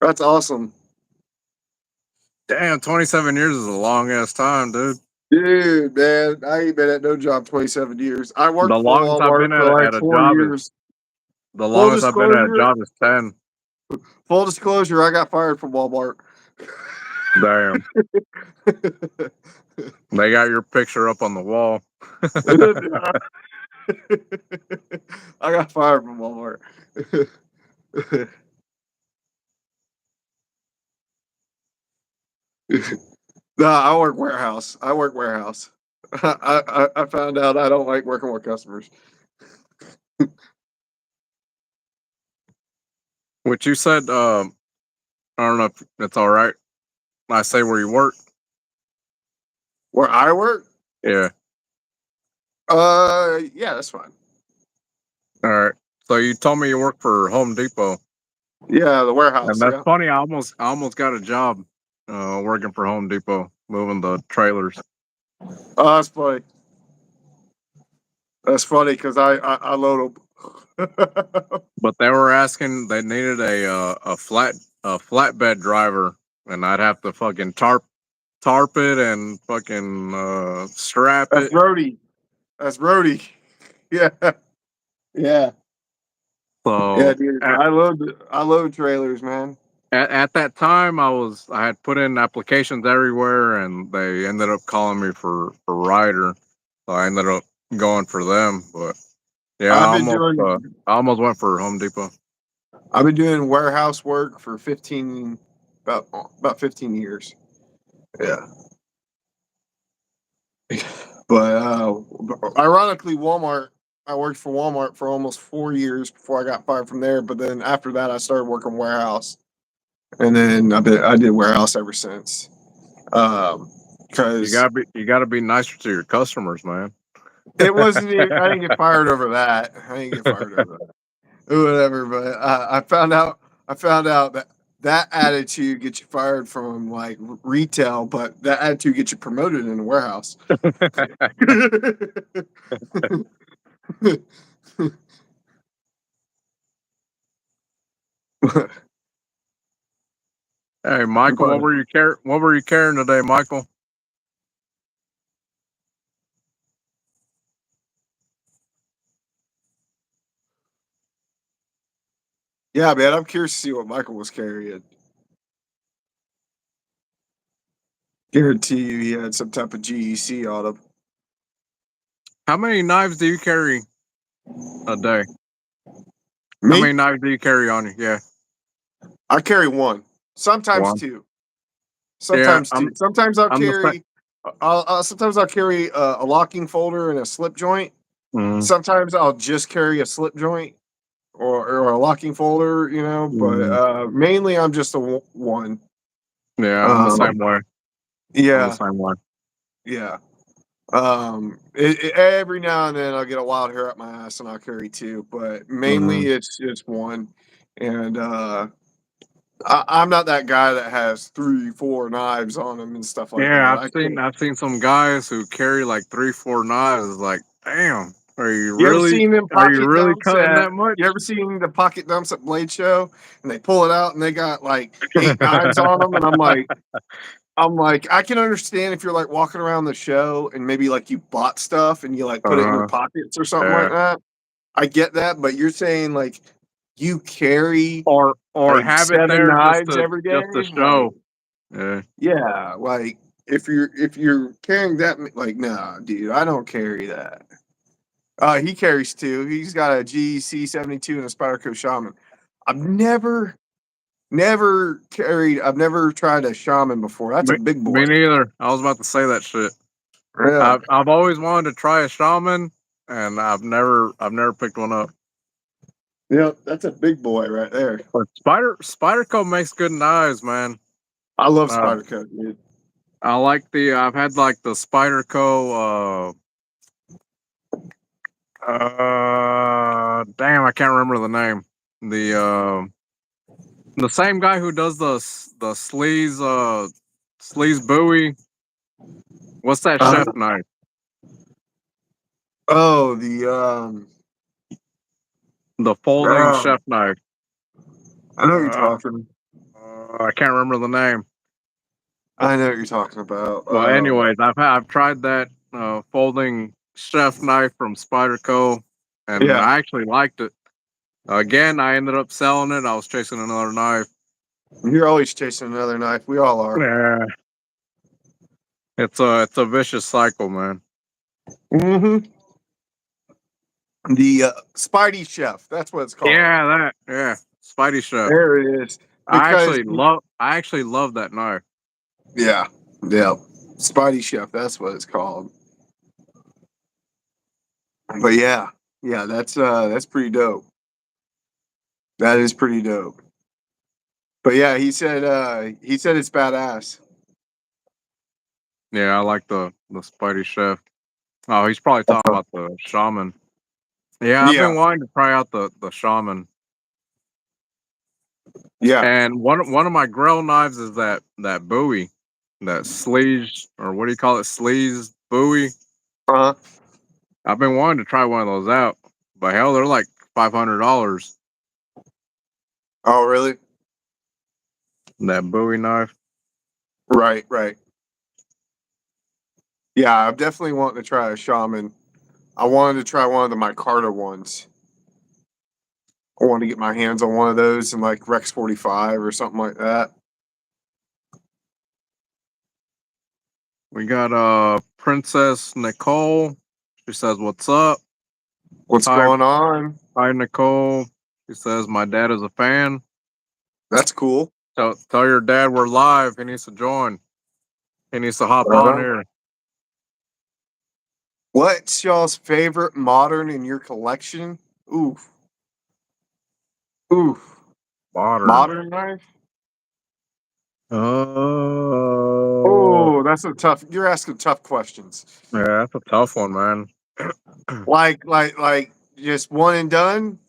That's awesome.
Damn, 27 years is a long ass time, dude.
Dude, man, I ain't been at no job 27 years. I
The
worked for
longest I've
Walmart
been
for like
at a
4 years. Full disclosure,
job is 10.
full disclosure, I got fired from Walmart.
Damn. They got your picture up on the wall.
I got fired from Walmart. No, I work warehouse. I work warehouse. I found out I don't like working with customers.
Which you said, I don't know if it's all right. I say where you work.
Where I work?
Yeah.
Yeah, that's fine.
All right. So you told me you work for Home Depot,
Yeah, the
and
warehouse.
that's
Yeah.
funny. I almost got a job, working for Home Depot, moving the trailers.
Oh, that's funny. That's funny because I load them.
But they were asking, they needed a flatbed driver, and I'd have to fucking tarp it and fucking strap
That's
it.
roadie. That's roadie. Yeah. Yeah. Yeah,
So
dude. I load trailers, man.
at that time, I had put in applications everywhere, and they ended up calling me for Ryder. So I ended up going for them. But yeah,
I've been doing
I almost went for Home Depot.
I've been doing warehouse work for 15 about 15 years. Yeah. But ironically, Walmart. I worked for Walmart for almost 4 years before I got fired from there. But then after that, I started working warehouse, and then I did warehouse ever since. Because
You gotta be nicer to your customers, man.
it wasn't. I didn't get fired over that. I didn't get fired over that. Whatever. But I found out. I found out that that attitude gets you fired from like retail, but that attitude gets you promoted in the warehouse.
Hey, Michael,
But
What were you carrying today, Michael?
yeah, man, I'm curious to see what Michael was carrying. Guarantee you he had some type of GEC on him.
How many knives do you carry a day? How
Me?
many knives do you carry on you? Yeah,
I carry one, sometimes
one.
two,
Yeah,
sometimes two. Sometimes I'll
I'm the same.
carry. Sometimes I'll carry a locking folder and a slip joint.
Mm,
Sometimes I'll just carry a slip joint or a locking folder, But
mm.
mainly I'm just one.
Yeah, I'm the
Um,
same way. I'm the
yeah,
same way.
yeah. Every now and then I'll get a wild hair up my ass and I'll carry two, but
Mm.
mainly it's one. And I'm not that guy that has 3, 4 knives on him and stuff like
Yeah,
that. I can't.
I've seen some guys who carry like 3, 4 knives. It's like, damn,
You ever seen them
are you
pocket
really
dumps
cutting
at?
that much?
You ever seen the pocket dumps at Blade Show and they pull it out and they got like 8 knives on them? And I'm like, I can understand if you're like walking around the show and maybe like you bought stuff and you like put it in your
Uh,
pockets or something like
yeah.
that. I get that, but you're saying like you carry
Or
like
have it
7
there
knives every
just to
day, like
show. Yeah.
yeah, like if you're carrying that, like nah, dude, I don't carry that. He carries two. He's got a GEC 72 and a Spyderco Shaman. I've I've never tried a Shaman before. That's a big boy.
Me neither. I was about to say that shit.
Yeah.
I've always wanted to try a shaman, and I've never picked one up.
Yep, that's a big boy right there.
But Spyderco makes good knives, man.
I love
Uh,
Spyderco, dude.
I've had like the Spyderco. Damn, I can't remember the name. The same guy who does the sleaze buoy. What's that
Uh,
chef knife?
oh,
The folding
oh,
chef knife.
I know what you're
Uh,
talking.
I can't remember the name.
I know what you're talking about.
Well, anyways, I've tried that folding chef knife from Spyderco, and
Yeah,
I actually liked it. Again, I ended up selling it. I was chasing another knife.
you're always chasing another knife. We all are.
Yeah, it's a vicious cycle, man.
Mm-hmm. The Spidey Chef. That's what it's called.
Yeah, Spidey chef.
There it is. Because
I actually love that knife.
yeah, yeah, Spidey Chef. That's what it's called. But yeah, yeah, that's pretty dope. That is pretty dope. But yeah, he said it's badass.
Yeah, I like the Spidey chef. Oh, he's probably talking about the shaman. Yeah, I've
Yeah,
been wanting to try out the shaman.
yeah.
And one of my grill knives is that Bowie, that sleeve, or what do you call it, sleeves Bowie.
Uh-huh.
I've been wanting to try one of those out, but hell, they're like $500.
Oh, really?
That Bowie knife.
Right, right. Yeah, I'm definitely wanting to try a shaman. I wanted to try one of the micarta ones. I want to get my hands on one of those in like Rex 45 or something like that.
We got Princess Nicole. She says, "What's up?"
What's
Hi,
going on?
hi Nicole. She says, "My dad is a fan.
That's cool.
Tell your dad we're live. He needs to join. He needs to hop
Right
on
on.
here."
What's y'all's favorite modern in your collection? Oof. Oof.
Modern.
Modern knife?
Oh,
Oh, that's a tough. You're asking tough questions.
yeah, that's a tough one, man.
Like just one and done?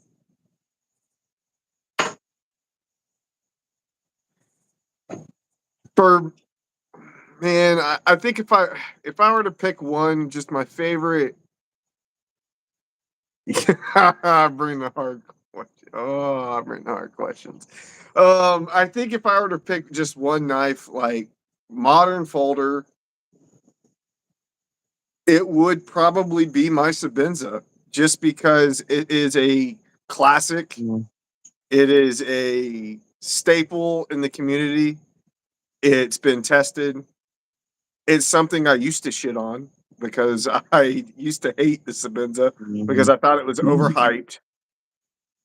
For man, I think if I were to pick one, just my favorite. I bring the hard question. Oh, I bring the hard questions. I think if I were to pick just one knife, like modern folder, it would probably be my Sabenza, just because it is a classic.
Mm,
It is a staple in the community. It's been tested. It's something I used to shit on because I used to hate the Sabenza because
mhm.
I thought it was overhyped.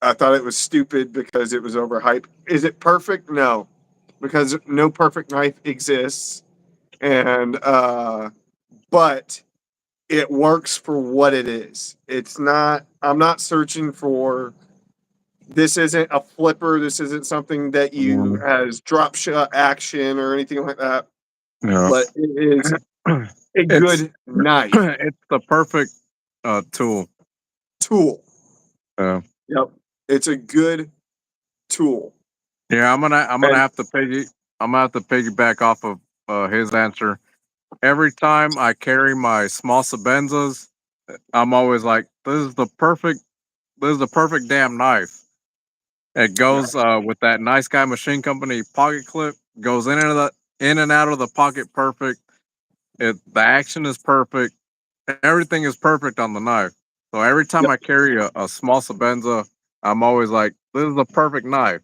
I thought it was stupid because it was overhyped. Is it perfect? No, because no perfect knife exists. And but it works for what it is. It's not. I'm not searching for. This isn't a flipper. This isn't something that you
Mm,
has drop shot action or anything like that.
yeah.
But it is a
It's
good knife
it's the perfect tool.
tool.
Uh,
Yep, it's a good tool.
yeah, I'm gonna
And
have to piggyback off of his answer. Every time I carry my small Sabenzas, I'm always like, this is the perfect damn knife. It
yeah,
goes with that nice guy machine company pocket clip. Goes in and out of the pocket perfect. The action is perfect. Everything is perfect on the knife. So every time
yep.
I carry a small Sabenza, I'm always like, this is the perfect knife.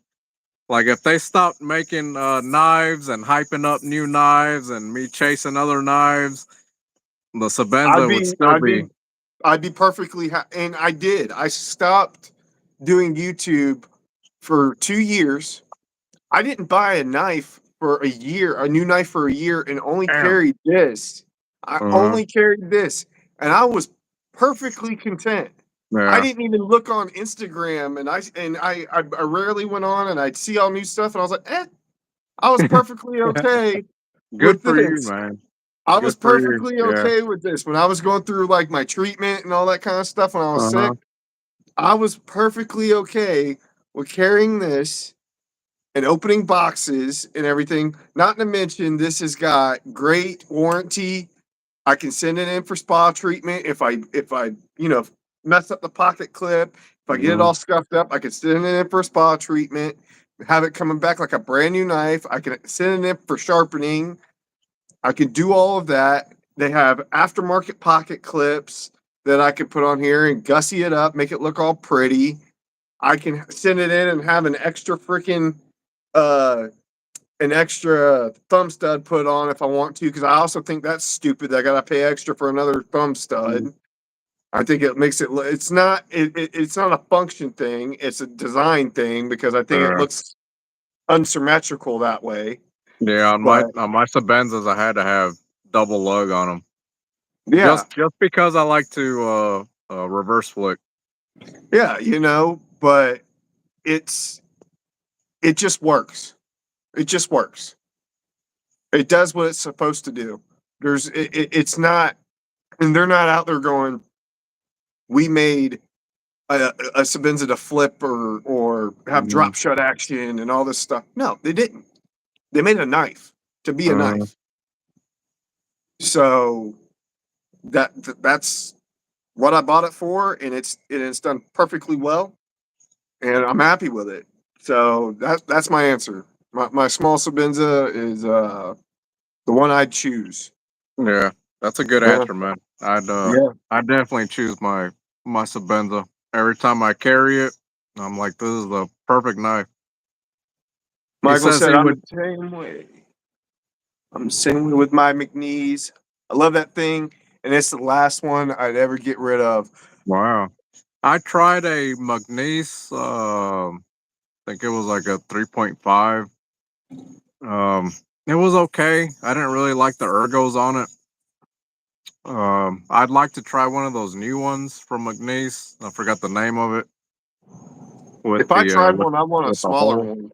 Like if they stopped making knives and hyping up new knives and me chasing other knives, the
I'd
Sabenza would
be,
still
I'd
be.
be, I'd be perfectly, and I did. I stopped doing YouTube for 2 years. I didn't buy a knife for a year, a new knife for a year, and only
Damn.
carried this. I
Uh,
only carried this, and I was perfectly content. I
yeah.
didn't even look on Instagram, and I rarely went on, and I'd see all new stuff, and I was like, I was perfectly okay
Good
with
for you,
this.
man.
I was
Good for you.
perfectly
Yeah.
okay with this when I was going through like my treatment and all that kind of stuff when I was
Uh huh.
sick. I was perfectly okay with carrying this and opening boxes and everything. Not to mention, this has got great warranty. I can send it in for spa treatment if I mess up the pocket clip. If I get it
Mm-hmm.
all scuffed up, I can send it in for spa treatment. Have it coming back like a brand new knife. I can send it in for sharpening. I can do all of that. They have aftermarket pocket clips that I can put on here and gussy it up, make it look all pretty. I can send it in and have uh an extra thumb stud put on if I want to, because I also think that's stupid that I gotta pay extra for another thumb stud. I think it makes it's not a function thing, it's a design thing because I think it
Uh,
looks unsymmetrical that way.
yeah,
But
on my Sabenzas, I had to have double lug on them
yeah,
just because I like to reverse flick.
yeah, but it's it just works. It just works. It does what it's supposed to do. It's not, and they're not out there going, we made a Sabenza to flip or have
Mm-hmm.
drop shut action and all this stuff. No, they didn't. They made a knife to be a
Uh,
knife. So that's what I bought it for, and it's done perfectly well, and I'm happy with it. So that's my answer. My small Sabenza is the one I'd choose.
yeah, that's a good
Yeah,
answer, man.
yeah.
I definitely choose my Sabenza. Every time I carry it, I'm like, this is the perfect knife. He
Michael
says
said
he
I'm the
would.
same way. I'm the same way with my McNees. I love that thing, and it's the last one I'd ever get rid of.
Wow. I tried a Magnese. I think it was like a 3.5. Um, it was okay. I didn't really like the ergos on it. I'd like to try one of those new ones from McNeese. I forgot the name of it with
If I
the
tried one, I want a
with the
smaller
hole.
one.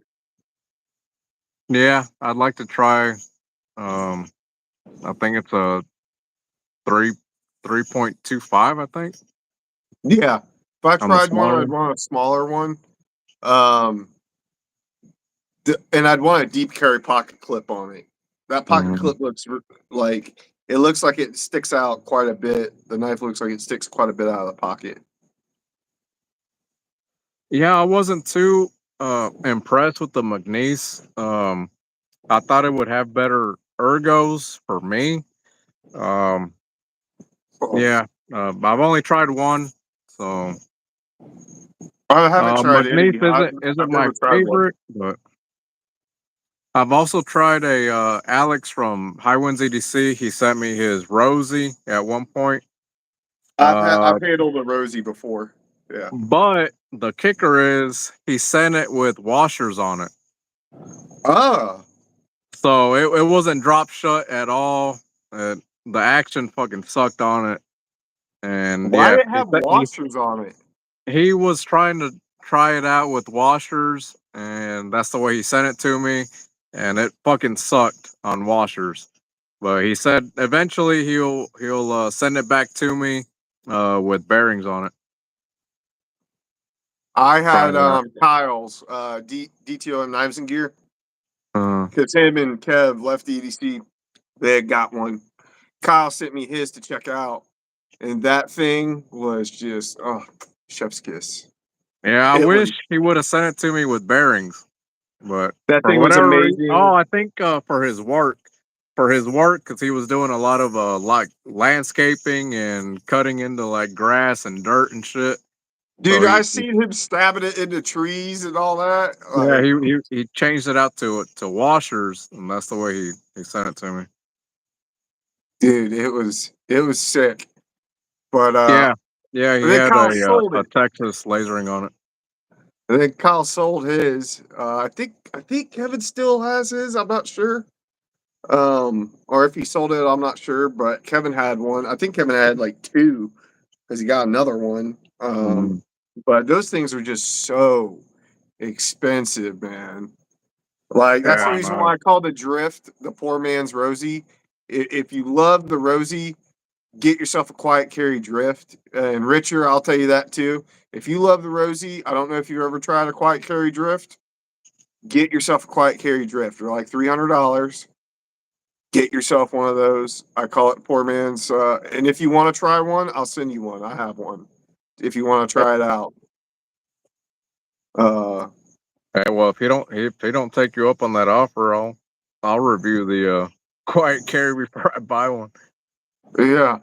Yeah, I'd like to try. Um, I think it's a 3.25. I think
Yeah, if I
on the
tried one,
smaller
I'd
one.
want a smaller one. Um, and I'd want a deep carry pocket clip on it. That pocket
Mhm.
clip like it looks like it sticks out quite a bit. The knife looks like it sticks quite a bit out of the pocket.
Yeah, I wasn't too impressed with the McNeese. I thought it would have better ergos for me. Um,
Oh,
yeah, I've only tried one, so
I haven't tried any.
McNeese isn't
I've
my
never tried one.
favorite, but I've also tried a Alex from High Winds EDC. He sent me his Rosie at one point.
I've
Uh,
handled a Rosie before. Yeah.
but the kicker is he sent it with washers on it.
Ah,
So it wasn't drop shut at all. The action fucking sucked on it. And
why
yeah,
did it have washers on it?
he was trying to try it out with washers, and that's the way he sent it to me. And it fucking sucked on washers. But he said eventually he'll send it back to me with bearings on it.
I
Try
had
it out.
Kyle's DTOM knives and gear
Uh,
because him and Kev left EDC. They had got one. Kyle sent me his to check out, and that thing was just chef's kiss.
yeah, I
It
wish
was
he would have sent it to me with bearings. But
that
for
thing was
whatever reason, oh,
amazing.
I think for his work, because he was doing a lot of like landscaping and cutting into like grass and dirt and shit. So
Dude, I seen him stabbing it into trees and all that.
yeah,
Like,
he changed it out to washers, and that's the way he sent it to me.
dude, it was sick. But
Yeah, yeah, he
and then
had
Kyle sold
a
it.
Texas lasering on it.
And then Kyle sold his. I think Kevin still has his. I'm not sure. Or if he sold it, I'm not sure. But Kevin had one. I think Kevin had like two because he got another one.
Mhm.
But those things are just so expensive, man. Like that's
Yeah,
the
I
reason
know.
why I call the drift the poor man's Rosie. If you love the Rosie, get yourself a quiet carry drift. And Richard, I'll tell you that too. If you love the Rosie, I don't know if you've ever tried a quiet carry drift. Get yourself a quiet carry drift. They're like $300. get yourself one of those. I call it poor man's. And if you want to try one, I'll send you one. I have one. If you want to try it out. Uh,
Hey, well, if he don't take you up on that offer, I'll review the quiet carry before I buy one.
yeah,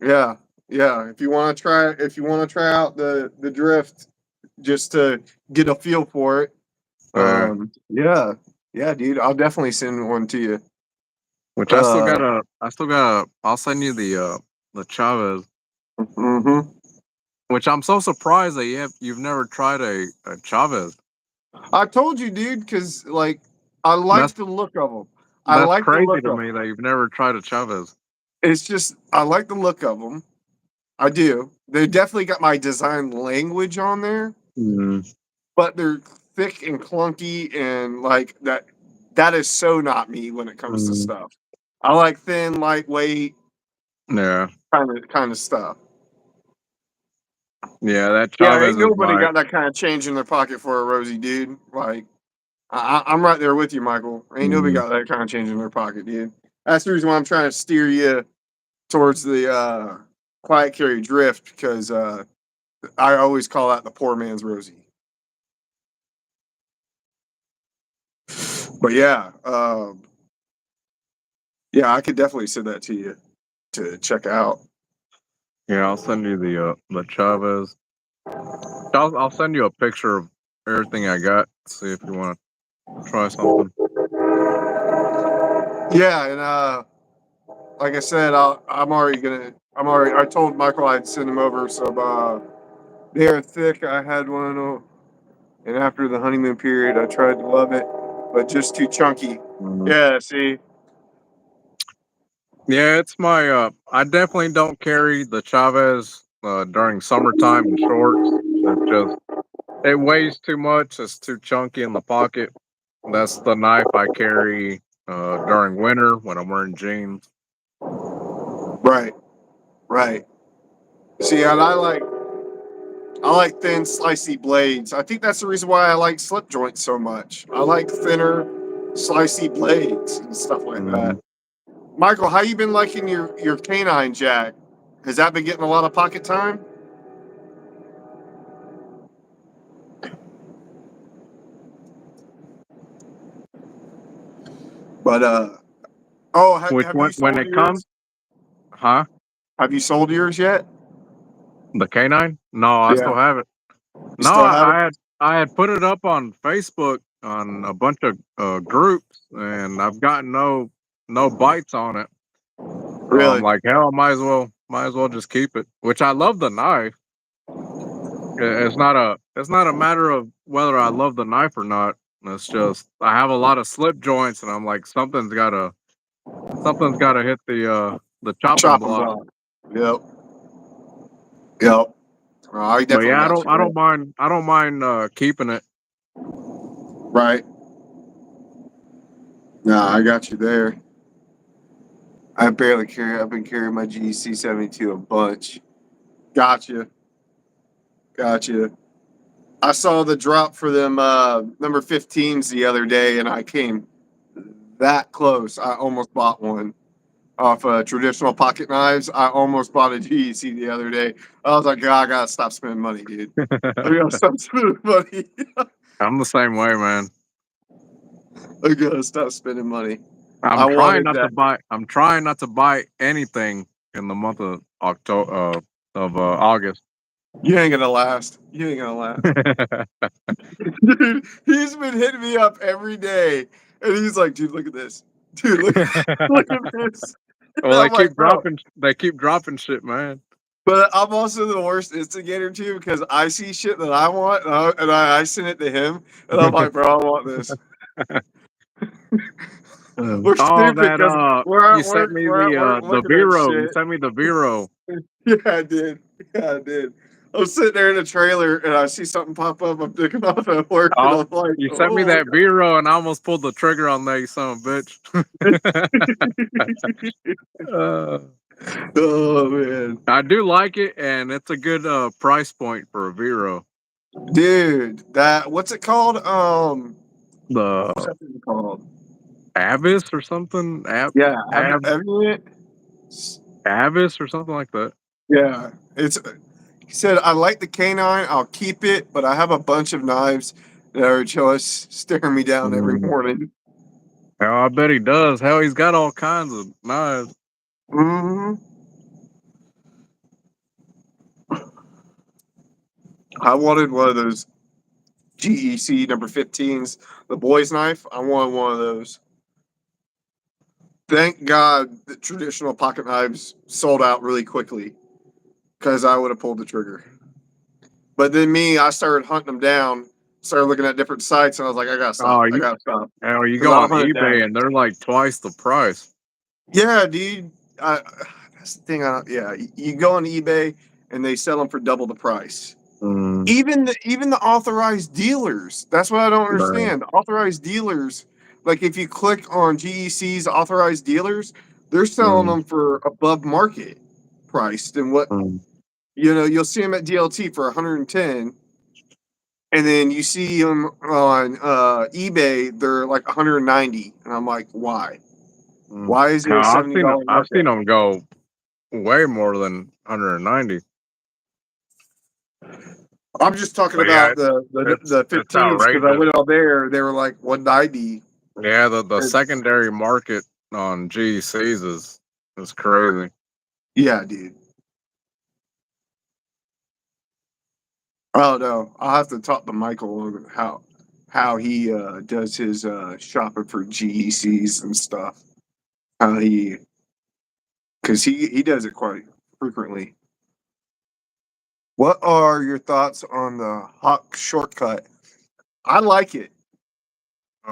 yeah, yeah. If you want to try out the drift, just to get a feel for it.
Uh,
Yeah, yeah, dude. I'll definitely send one to you.
which
Uh,
I'll send you the Chavez.
hmm
Which I'm so surprised that you've never tried a Chavez.
I told you, dude, because like I
That's
like the look of them. I
that's
like the
crazy
look
to
of
me
them.
that you've never tried a Chavez.
It's just I like the look of them. I do. They definitely got my design language on there,
Mm,
but they're thick and clunky and like that. That is so not me when it comes to
mm,
stuff. I like thin, lightweight
yeah,
kind of stuff.
yeah, that
Yeah,
Chavez
ain't
is
nobody
my.
got that kind of change in their pocket for a Rosie, dude. Like I'm right there with you, Michael. Ain't nobody
Mm,
got that kind of change in their pocket, dude. That's the reason why I'm trying to steer you towards the quiet carry drift because I always call that the poor man's Rosie. But yeah, yeah, I could definitely send that to you to check out.
yeah, I'll send you the Chavez. I'll send you a picture of everything I got. See if you want to try something.
Yeah, and like I said, I'm already. I told Michael I'd send him over some. They're thick. I had one, and after the honeymoon period, I tried to love it, but just too chunky.
Mhm.
Yeah, see.
Yeah, it's my. I definitely don't carry the Chavez during summertime in shorts. It's just it weighs too much. It's too chunky in the pocket. That's the knife I carry during winter when I'm wearing jeans.
Right, right. See, and I like thin, slicey blades. I think that's the reason why I like slip joints so much. I like thinner, slicey blades and stuff like that.
Mm.
Michael, how you been liking your canine jack? Has that been getting a lot of pocket time? But oh,
Which
have you
when
sold
it comes,
yours?
huh?
Have you sold yours yet?
The canine? No, I
Yeah,
still have it.
you
No,
still have it.
I had put it up on Facebook on a bunch of groups, and I've gotten no bites on it. So I'm
Really?
like, hell, I might as well just keep it. Which I love the knife. It's not a matter of whether I love the knife or not. It's just I have a lot of slip joints, and I'm like, something's got to hit the chopping
Chopping
block.
block. Yep. Yep. I
But
definitely
yeah,
got you there.
I don't mind keeping it.
Right. No, I got you there. I barely carry. I've been carrying my GC 72 a bunch. Gotcha. Gotcha. I saw the drop for them number 15s the other day, and I came that close. I almost bought one off traditional pocket knives. I almost bought a GEC the other day. I was like, God, I gotta stop spending money, dude. I gotta stop spending money.
I'm the same way, man.
I gotta stop spending money. I
Trying
wanted
not to
that.
buy. I'm trying not to buy anything in the month of October August.
You ain't gonna last. You ain't gonna last. Dude, he's been hitting me up every day, and he's like, "Dude, look at this. Dude, look at this." And
Well,
I'm like, "Bro,"
they keep dropping shit, man.
but I'm also the worst instigator too because I see shit that I want, and I send it to him, and I'm like, "Bro, I want this." We're
Oh,
stupid
that
because
you sent me
we're at work
the
looking at
Vero. You
shit.
sent me the Vero.
Yeah, I did. Yeah, I did. I'm sitting there in the trailer, and I see something pop up. I'm picking up at work, and
Oh,
I'm like,
you sent me
"Oh
that Vero, and I almost pulled the trigger on that, you son of a bitch. uh,
oh man."
I do like it, and it's a good price point for a Vero.
Dude, that what's it called? What's
The
that thing called?
Avis or something.
Yeah,
Ab
have you it?
Avis or something like that.
Yeah, it's. He said, "I like the canine. I'll keep it, but I have a bunch of knives that are just staring me down every
Mm.
morning."
Oh, I bet he does. Hell, he's got all kinds of knives.
Hmm. I wanted one of those GEC number 15s, the boy's knife. I wanted one of those. Thank God the traditional pocket knives sold out really quickly because I would have pulled the trigger. But then me, I started hunting them down, started looking at different sites, and I was like, I gotta
Oh,
stop. I gotta stop
hell, you
because
go
I'll
on
hunt it
eBay
down.
and they're like twice the price.
Yeah, dude. That's the thing. Yeah, you go on eBay and they sell them for double the price.
Mm,
Even the authorized dealers. That's what I don't
right.
understand. Authorized dealers, like if you click on GEC's authorized dealers, they're selling
Mm,
them for above market price than what
mm,
you'll see them at DLT for 110, and then you see them on eBay, they're like 190, and I'm like, why?
mm.
Why is there a
Hell,
$70
I've seen
markup?
them go way more than 190.
I'm just talking
But yeah,
about the
it's
15s because I
outrageous.
went out there, they were like 190.
Yeah, the secondary market on GCs is crazy.
Yeah, dude. Oh no, I'll have to talk to Michael on how he does his shopping for GECs and stuff. How he because he does it quite frequently. What are your thoughts on the Hawk shortcut? I like it.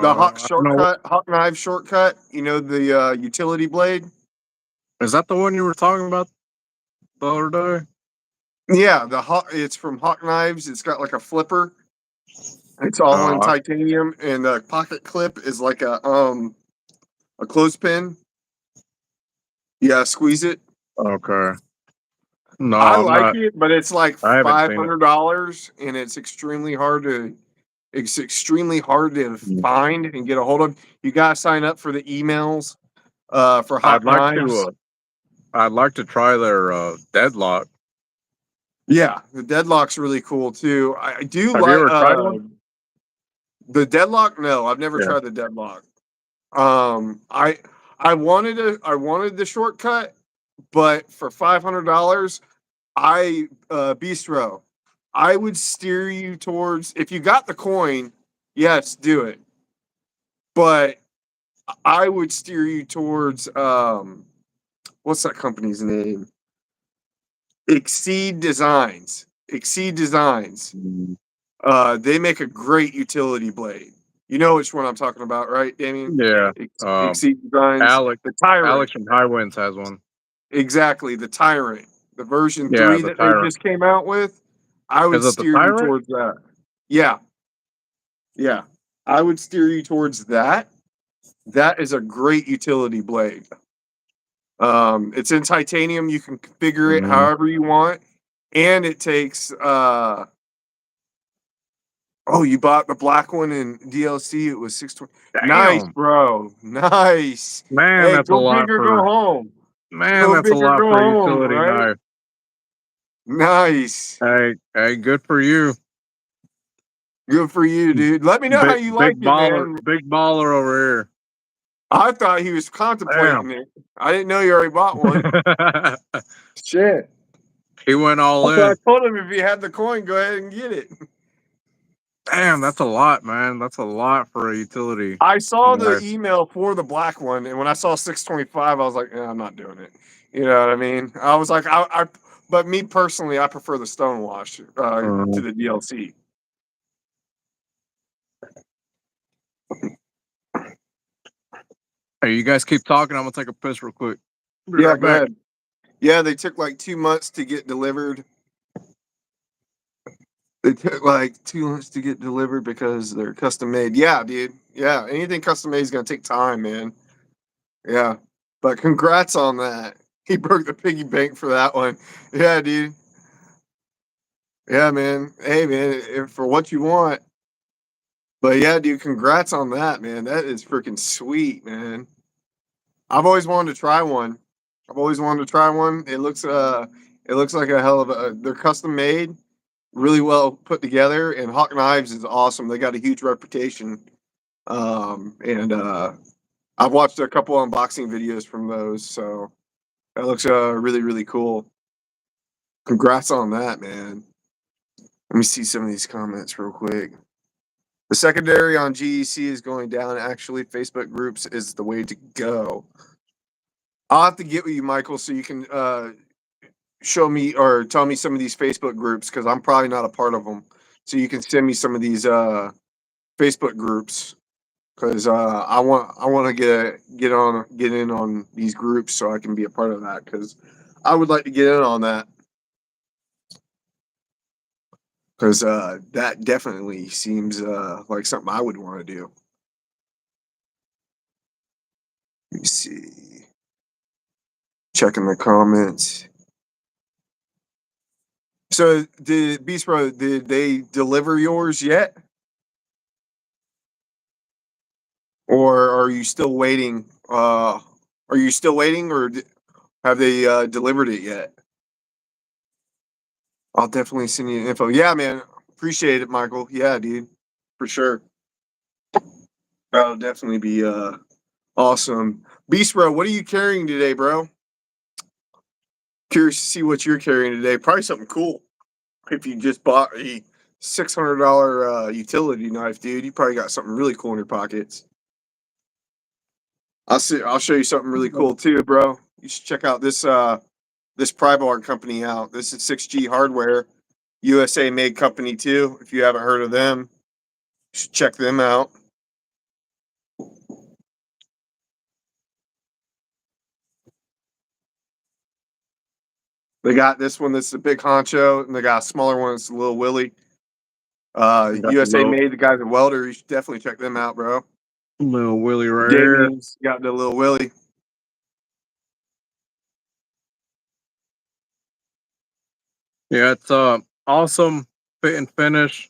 The Hawk
I don't know.
shortcut, Hawk knife shortcut. You know the utility blade.
Is that the one you were talking about the other day?
Yeah, the Hawk. It's from Hawk Knives. It's got like a flipper. It's all in
Uh,
titanium, and the pocket clip is like a clothespin. Yeah, squeeze it.
okay. No,
I
I'm
like
not.
it, but it's like
I haven't
five
seen it.
hundred dollars, and it's extremely hard to
Mm.
find and get a hold of. You gotta sign up for the emails for
I'd
Hawk
like to.
Knives.
I'd like to try their deadlock.
Yeah, the deadlock's really cool too. I do
Have you
like
ever tried one?
the deadlock. No, I've never
Yeah.
tried the deadlock. I wanted the shortcut, but for $500, bistro. I would steer you towards if you got the coin, yes, do it. But I would steer you towards what's that company's name? Exceed Designs. Exceed Designs.
Mm.
They make a great utility blade. You know which one I'm talking about, right, Damien?
Yeah.
Exceed Designs.
Alex
The Tyrant.
Alex from Highwinds has one.
Exactly, the Tyrant. The version
Yeah,
3
the
that they
Tyrant.
just came out with. I would
Is it the
steer you
Tyrant?
towards that. Yeah, yeah. I would steer you towards that. That is a great utility blade. It's in titanium. You can configure it
Mm.
however you want, and it takes. Oh, you bought the black one in DLC. It was 620. Nice,
Damn,
bro. Nice.
man,
Hey,
that's a
go
lot
big or go
for
home.
man,
Go
that's a
big or
lot
go
for a
home.
utility
Right.
knife.
Nice.
Hey, good for you.
Good for you, dude. Let me know how you like it, man.
Big baller over here.
I thought he was
Damn.
contemplating it. I didn't know you already bought one. Shit.
He went all
So I
in.
told him if he had the coin, go ahead and get it.
Damn, that's a lot, man. That's a lot for a utility
I saw the
knife.
email for the black one, and when I saw 625, I was like, I'm not doing it. You know what I mean? I was like, but me personally, I prefer the Stonewash to
Mhm.
the DLC.
Hey, you guys keep talking. I'm gonna take a piss real quick. Be
Yeah,
right
go
back.
ahead. Yeah, they took like 2 months to get delivered. They took like 2 months to get delivered because they're custom made. Yeah, dude. Yeah, anything custom made is gonna take time, man. Yeah, but congrats on that. He broke the piggy bank for that one. Yeah, dude. Yeah, man. Hey, man, for what you want. But yeah, dude, congrats on that, man. That is freaking sweet, man. I've always wanted to try one. I've always wanted to try one. It looks like a hell of a. They're custom made, really well put together, and Hawk Knives is awesome. They got a huge reputation. And I've watched a couple unboxing videos from those, so that looks really really cool. Congrats on that, man. Let me see some of these comments real quick. The secondary on GEC is going down. Actually, Facebook groups is the way to go. I'll have to get with you, Michael, so you can show me or tell me some of these Facebook groups because I'm probably not a part of them. So you can send me some of these Facebook groups because I want to get in on these groups so I can be a part of that because I would like to get in on that because that definitely seems like something I would want to do. Let me see. Checking the comments. So did Beast Bro, did they deliver yours yet? Or are you still waiting? Are you still waiting or have they delivered it yet? I'll definitely send you the info. Yeah, man. Appreciate it, Michael. Yeah, dude. For sure. That'll definitely be awesome. Beast Bro, what are you carrying today, bro? Curious to see what you're carrying today. Probably something cool. If you just bought a $600 utility knife, dude, you probably got something really cool in your pockets. I'll show you something really cool too, bro. You should check out this pry bar company out. This is 6G Hardware, USA made company too. If you haven't heard of them, you should check them out. They got this one that's the big honcho, and they got a smaller one that's a little Willie.
Got the
USA made. The guy's a welder. You should definitely check them out, bro.
little Willie right here.
Gaming's got the little Willie.
Yeah, it's awesome fit and finish.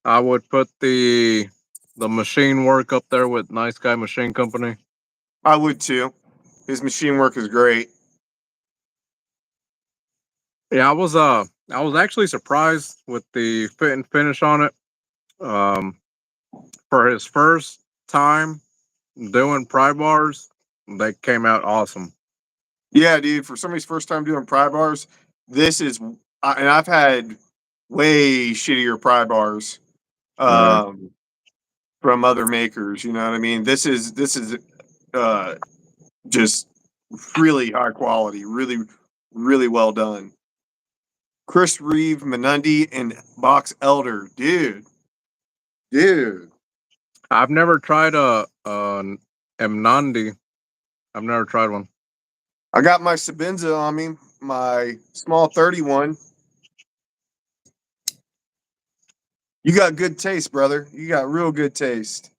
I would put the machine work up there with Nice Guy Machine Company.
I would too. His machine work is great.
Yeah, I was actually surprised with the fit and finish on it. Um, for his first time doing pry bars, they came out awesome.
Yeah, dude. For somebody's first time doing pry bars, this is, and I've had way shittier pry bars.
Uh,
Um, from other makers. You know what I mean? This is uh, just really high quality, really really well done. Chris Reeve, Menundi, and Box Elder, dude.
I've never tried a Mnandi. I've never tried one.
I got my Sabenza on me, my small 31. You got good taste, brother. You got real good taste.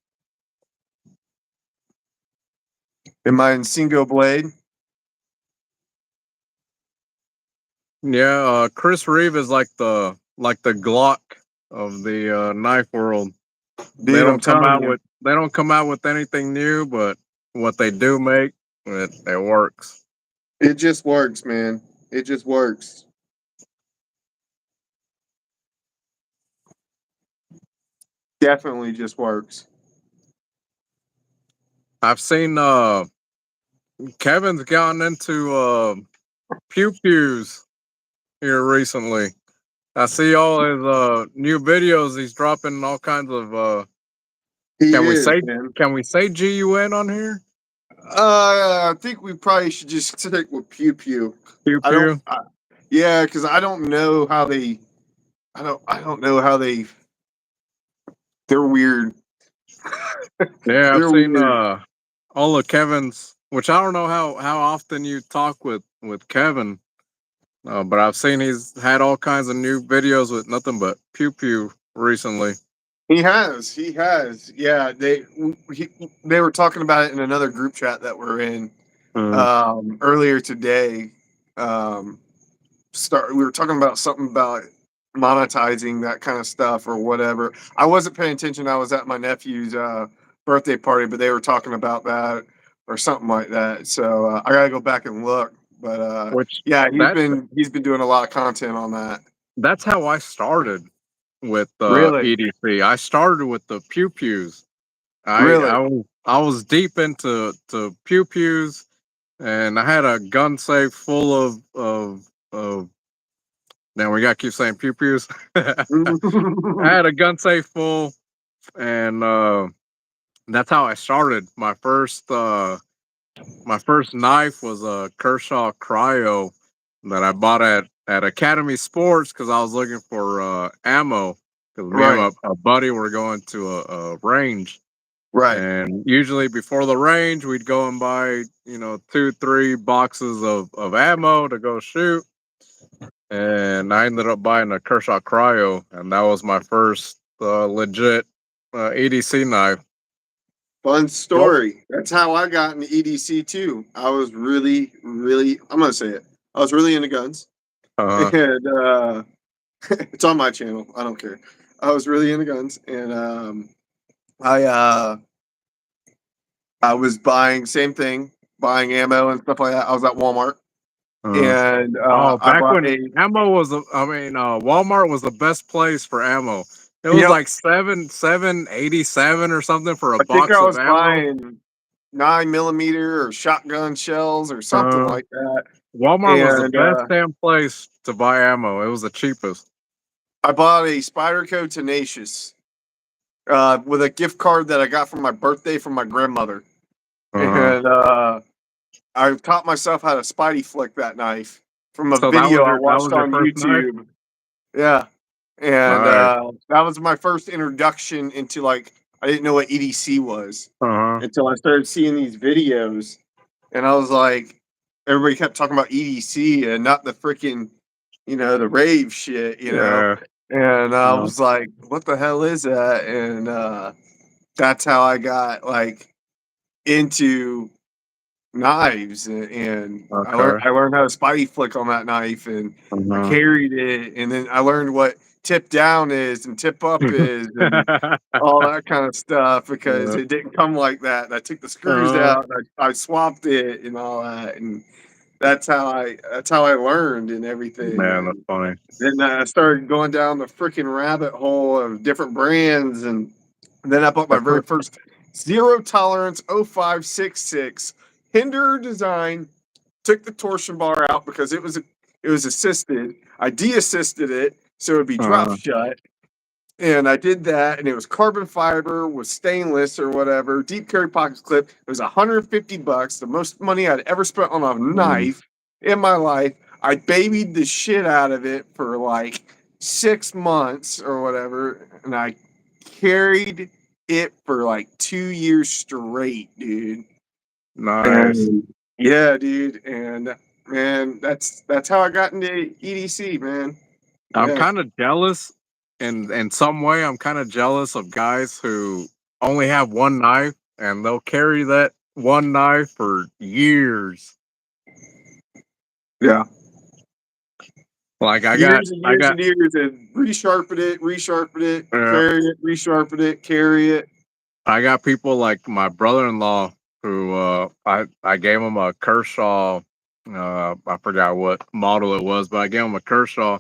In my Insingo blade,
Yeah, Chris Reeve is like the Glock of the knife world.
dude. I'm telling you,
They don't come out with anything new, but what they do make it works.
it just works, man. It just works. Definitely just works.
I've seen Kevin's gotten into pew pews here recently. I see all his new videos. He's dropping all kinds of
He is, man.
can we say GUN on here?
I think we probably should just stick with Pew Pew.
Pew
I don't.
pew.
Yeah, because I don't know how they. I don't know how they. They're weird.
Yeah, I've
They're
seen
weird.
all of Kevin's, which I don't know how often you talk with Kevin, but I've seen he's had all kinds of new videos with nothing but pew pew recently.
He has. He has. Yeah. They were talking about it in another group chat that we're in
Mm.
earlier today. We were talking about something about monetizing that kind of stuff or whatever. I wasn't paying attention. I was at my nephew's birthday party, but they were talking about that or something like that. So I gotta go back and look. But
which
yeah,
that
he's been doing a lot of content on that.
that's how I started with
Really,
EDC. I started with the pew pews.
really.
I was deep into pew pews, and I had a gun safe full of. Now we gotta keep saying pew pews. I had a gun safe full, and that's how I started. My first knife was a Kershaw Cryo that I bought at Academy Sports because I was looking for ammo. Because me and
Right,
a buddy were going to a range,
right.
and usually before the range, we'd go and buy, 2, 3 boxes of ammo to go shoot. And I ended up buying a Kershaw Cryo, and that was my first legit EDC knife.
Fun
Nope.
story. That's how I got into EDC too. I was really, really. I'm gonna say it. I was really into guns,
Uh,
and it's on my channel. I don't care. I was really into guns, and I uh, I was buying same thing, buying ammo and stuff like that. I was at Walmart,
uh.
and
Oh,
I
back
bought
when
a.
ammo was, Walmart was the best place for ammo. It was
Yep,
like 787 or something for a
I think
box
I
of
was
ammo.
buying 9 millimeter or shotgun shells or something
Uh,
like that,
Walmart was the
and
best damn place to buy ammo. It was the cheapest.
I bought a Spyderco Tenacious with a gift card that I got for my birthday from my grandmother.
Uh,
And I taught myself how to Spidey flick that knife from a
so
video I
that
watched
was your
on
first knife.
YouTube. Yeah. And
Nice.
that was my first introduction into like, I didn't know what EDC was
Uh
until I started seeing these videos. And I was like, everybody kept talking about EDC and not the freaking, the rave shit,
yeah.
And I
No.
was like, what the hell is that? And that's how I got like into knives, and
Okay.
I learned how to spidey flick on that knife, and I
Uh-huh.
carried it, and then I learned what tip down is and tip up is and all that kind of stuff because
uh,
it didn't come like that. And I took the screws
uh,
out, and I swapped it and all that, and that's how I learned and everything.
man, that's
And
funny.
then I started going down the freaking rabbit hole of different brands, and then I bought my
The
very
first,
first zero tolerance 0566 Hinder design. Took the torsion bar out because it was assisted. I de-assisted it so it would be drop
uh,
shut, and I did that, and it was carbon fiber with stainless or whatever, deep carry pocket clip. It was $150, the most money I'd ever spent on a
mm,
knife in my life. I babied the shit out of it for like 6 months or whatever, and I carried it for like 2 years straight, dude.
nice.
And yeah, dude, and man, that's how I got into EDC, man.
I'm
Yeah,
kind of jealous, in some way. I'm kind of jealous of guys who only have one knife and they'll carry that one knife for years.
yeah.
Like
Years and
I
years
got,
and years and resharpen it,
uh,
carry it, resharpen it, carry it.
I got people like my brother-in-law who I gave him a Kershaw. I forgot what model it was, but I gave him a Kershaw,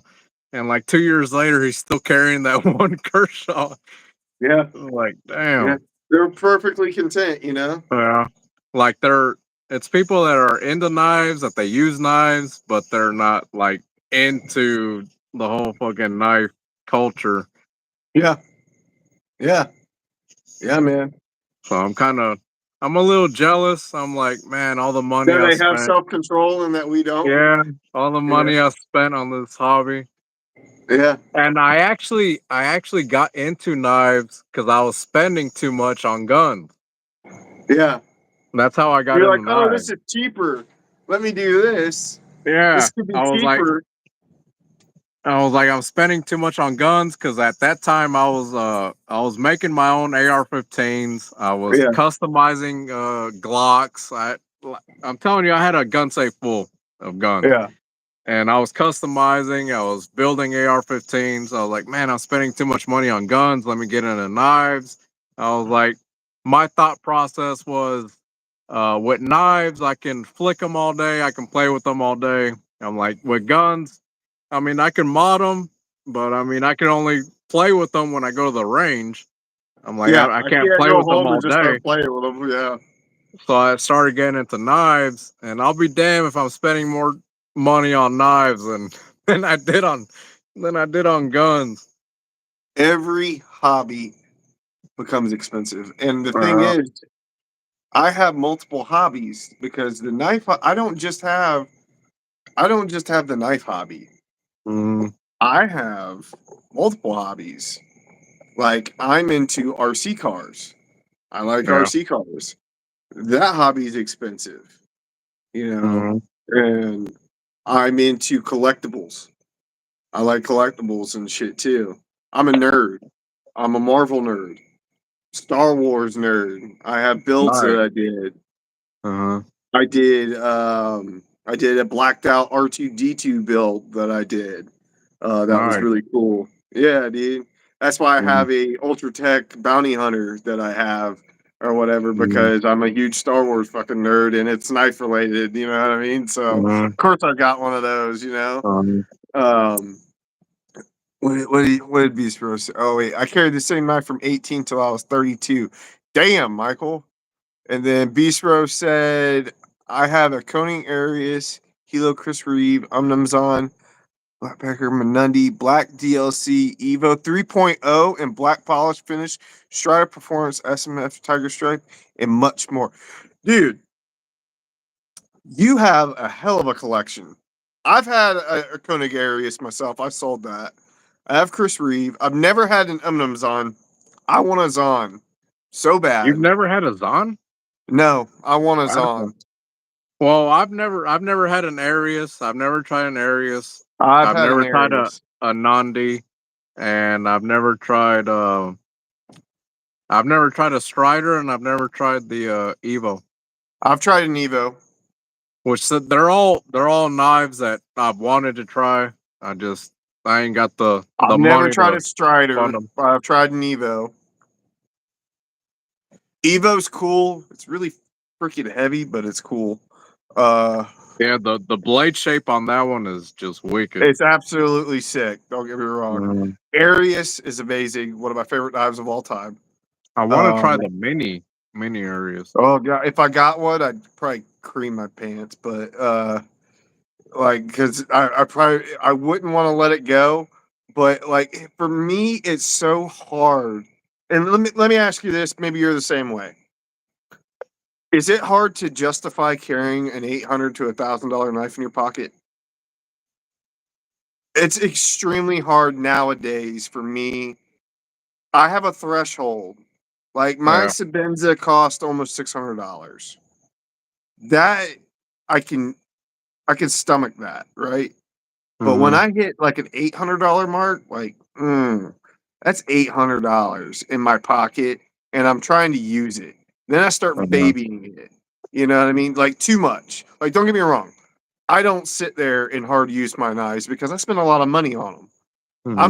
and like 2 years later, he's still carrying that one Kershaw.
Yeah,
Like,
yeah.
damn.
They're perfectly content.
Yeah. Like it's people that are into knives, that they use knives, but they're not like into the whole fucking knife culture.
Yeah, yeah, yeah, man.
So I'm a little jealous. I'm like, man, all the money
Do
I
they have
spent.
self control and that we don't?
Yeah, all the
Yeah,
money I spent on this hobby.
yeah,
And I actually got into knives because I was spending too much on guns.
yeah.
That's how I got
You're like,
into
oh,
knives.
this is cheaper. Let me do this.
Yeah.
This could be cheaper.
I'm spending too much on guns because at that time I was making my own AR-15s. I was
Yeah,
customizing Glocks. I'm telling you, I had a gun safe full of guns.
yeah.
and I was customizing. I was building AR-15s. I was like, man, I'm spending too much money on guns. Let me get into knives. I was like, my thought process was, with knives, I can flick them all day. I can play with them all day. I'm like, with guns, I mean, I can mod them, but I mean, I can only play with them when I go to the range. I'm like,
Yeah,
I
I
can't
can't
play
go
with them
home
all
and just
day.
start playing with them. Yeah.
So I started getting into knives, and I'll be damned if I'm spending more money on knives than than I did on guns.
Every hobby becomes expensive. And the thing
Uh,
is, I have multiple hobbies because the knife I don't just have the knife hobby.
mm,
I have multiple hobbies. Like I'm into RC cars. I like
yeah.
RC cars. That hobby is expensive,
Mm,
and I'm into collectibles. I like collectibles and shit too. I'm a nerd. I'm a Marvel nerd. Star Wars nerd. I have builds
nice.
that I did.
Uh-huh.
I did a blacked out R2D2 build that I did. That was
Nice.
really cool. Yeah, dude. That's why I
Mm,
have a Ultra Tech bounty hunter that I have or whatever,
mm,
because I'm a huge Star Wars fucking nerd and it's knife related, you know what I mean? So
mm,
of course I got one of those, you know.
um,
Um what did Beast Bros say? Oh wait, I carried the same knife from 18 till I was 32. Damn, Michael. And then Beast Bros said, I have a Koning Arius, Hilo Chris Reeve, Umnumzon, Blackpacker Menundi, Black DLC, Evo 3.0, and Black Polish Finish, Strider Performance, SMF, Tiger Stripe, and much more. Dude, you have a hell of a collection. I've had a Koenig Arius myself. I sold that. I have Chris Reeve. I've never had an Umnumzon. I want a Zon so
you've
bad.
never had a Zon?
No, I want a
Wow.
Zon.
Well, I've never had an Arius. I've never tried an Arius.
I've
I've
had an
never tried
Arius.
a Nandi, and I've never tried a Strider, and I've never tried the Evo.
I've tried an Evo.
Which they're all knives that I've wanted to try. I just I ain't got
I've
the
never
money
tried
to
a Strider,
fund them.
but I've tried an Evo. Evo's cool. It's really freaking heavy, but it's cool. Uh,
Yeah, the blade shape on that one is just wicked.
it's absolutely sick. Don't get me wrong.
Mm.
Arius is amazing. One of my favorite knives of all time.
I want to try
Um,
the mini areas.
oh god, if I got one, I'd probably cream my pants. But like, because I probably I wouldn't want to let it go. But like for me, it's so hard. And let me ask you this. Maybe you're the same way. Is it hard to justify carrying an $800 to $1,000 knife in your pocket? It's extremely hard nowadays for me. I have a threshold. Like my
Yeah.
Sabenza cost almost $600. That I can I can stomach that, right? But when
Hmm.
I hit like an $800 mark, like that's $800 in my pocket, and I'm trying to use it. Then I start babying it. You know what I mean? Like too much. Like don't get me wrong. I don't sit there and hard use my knives because I spend a lot of money on them.
Hmm.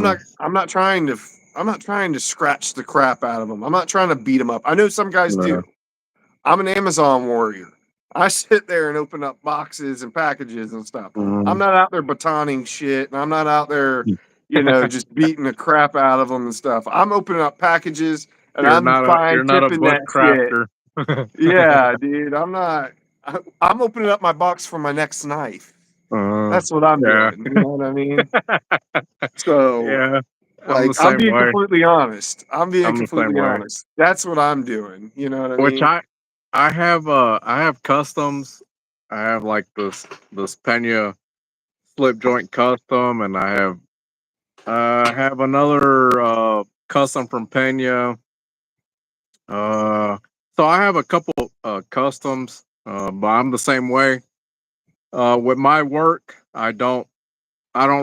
I'm not trying to scratch the crap out of them. I'm not trying to beat them up. I know some guys
Yeah.
do. I'm an Amazon warrior. I sit there and open up boxes and packages and stuff. I'm
Hmm.
not out there batoning shit, and I'm not out there, just beating the crap out of them and stuff. I'm opening up packages and I'm
You're
fine
not a
tipping
bush
that shit.
crafter.
Yeah, dude. I'm not. I'm opening up my box for my next knife.
uh,
That's what I'm
yeah.
doing. You know what I mean? So,
Yeah. I'm the
like, I'm
same
being
way.
completely honest. I'm being
I'm the same
completely
way.
honest. That's what I'm doing. You know what I
Which
mean?
I have customs. I have like this Pena slip joint custom, and I have another custom from Pena. Uh, so I have a couple customs, but I'm the same way. With my work, I don't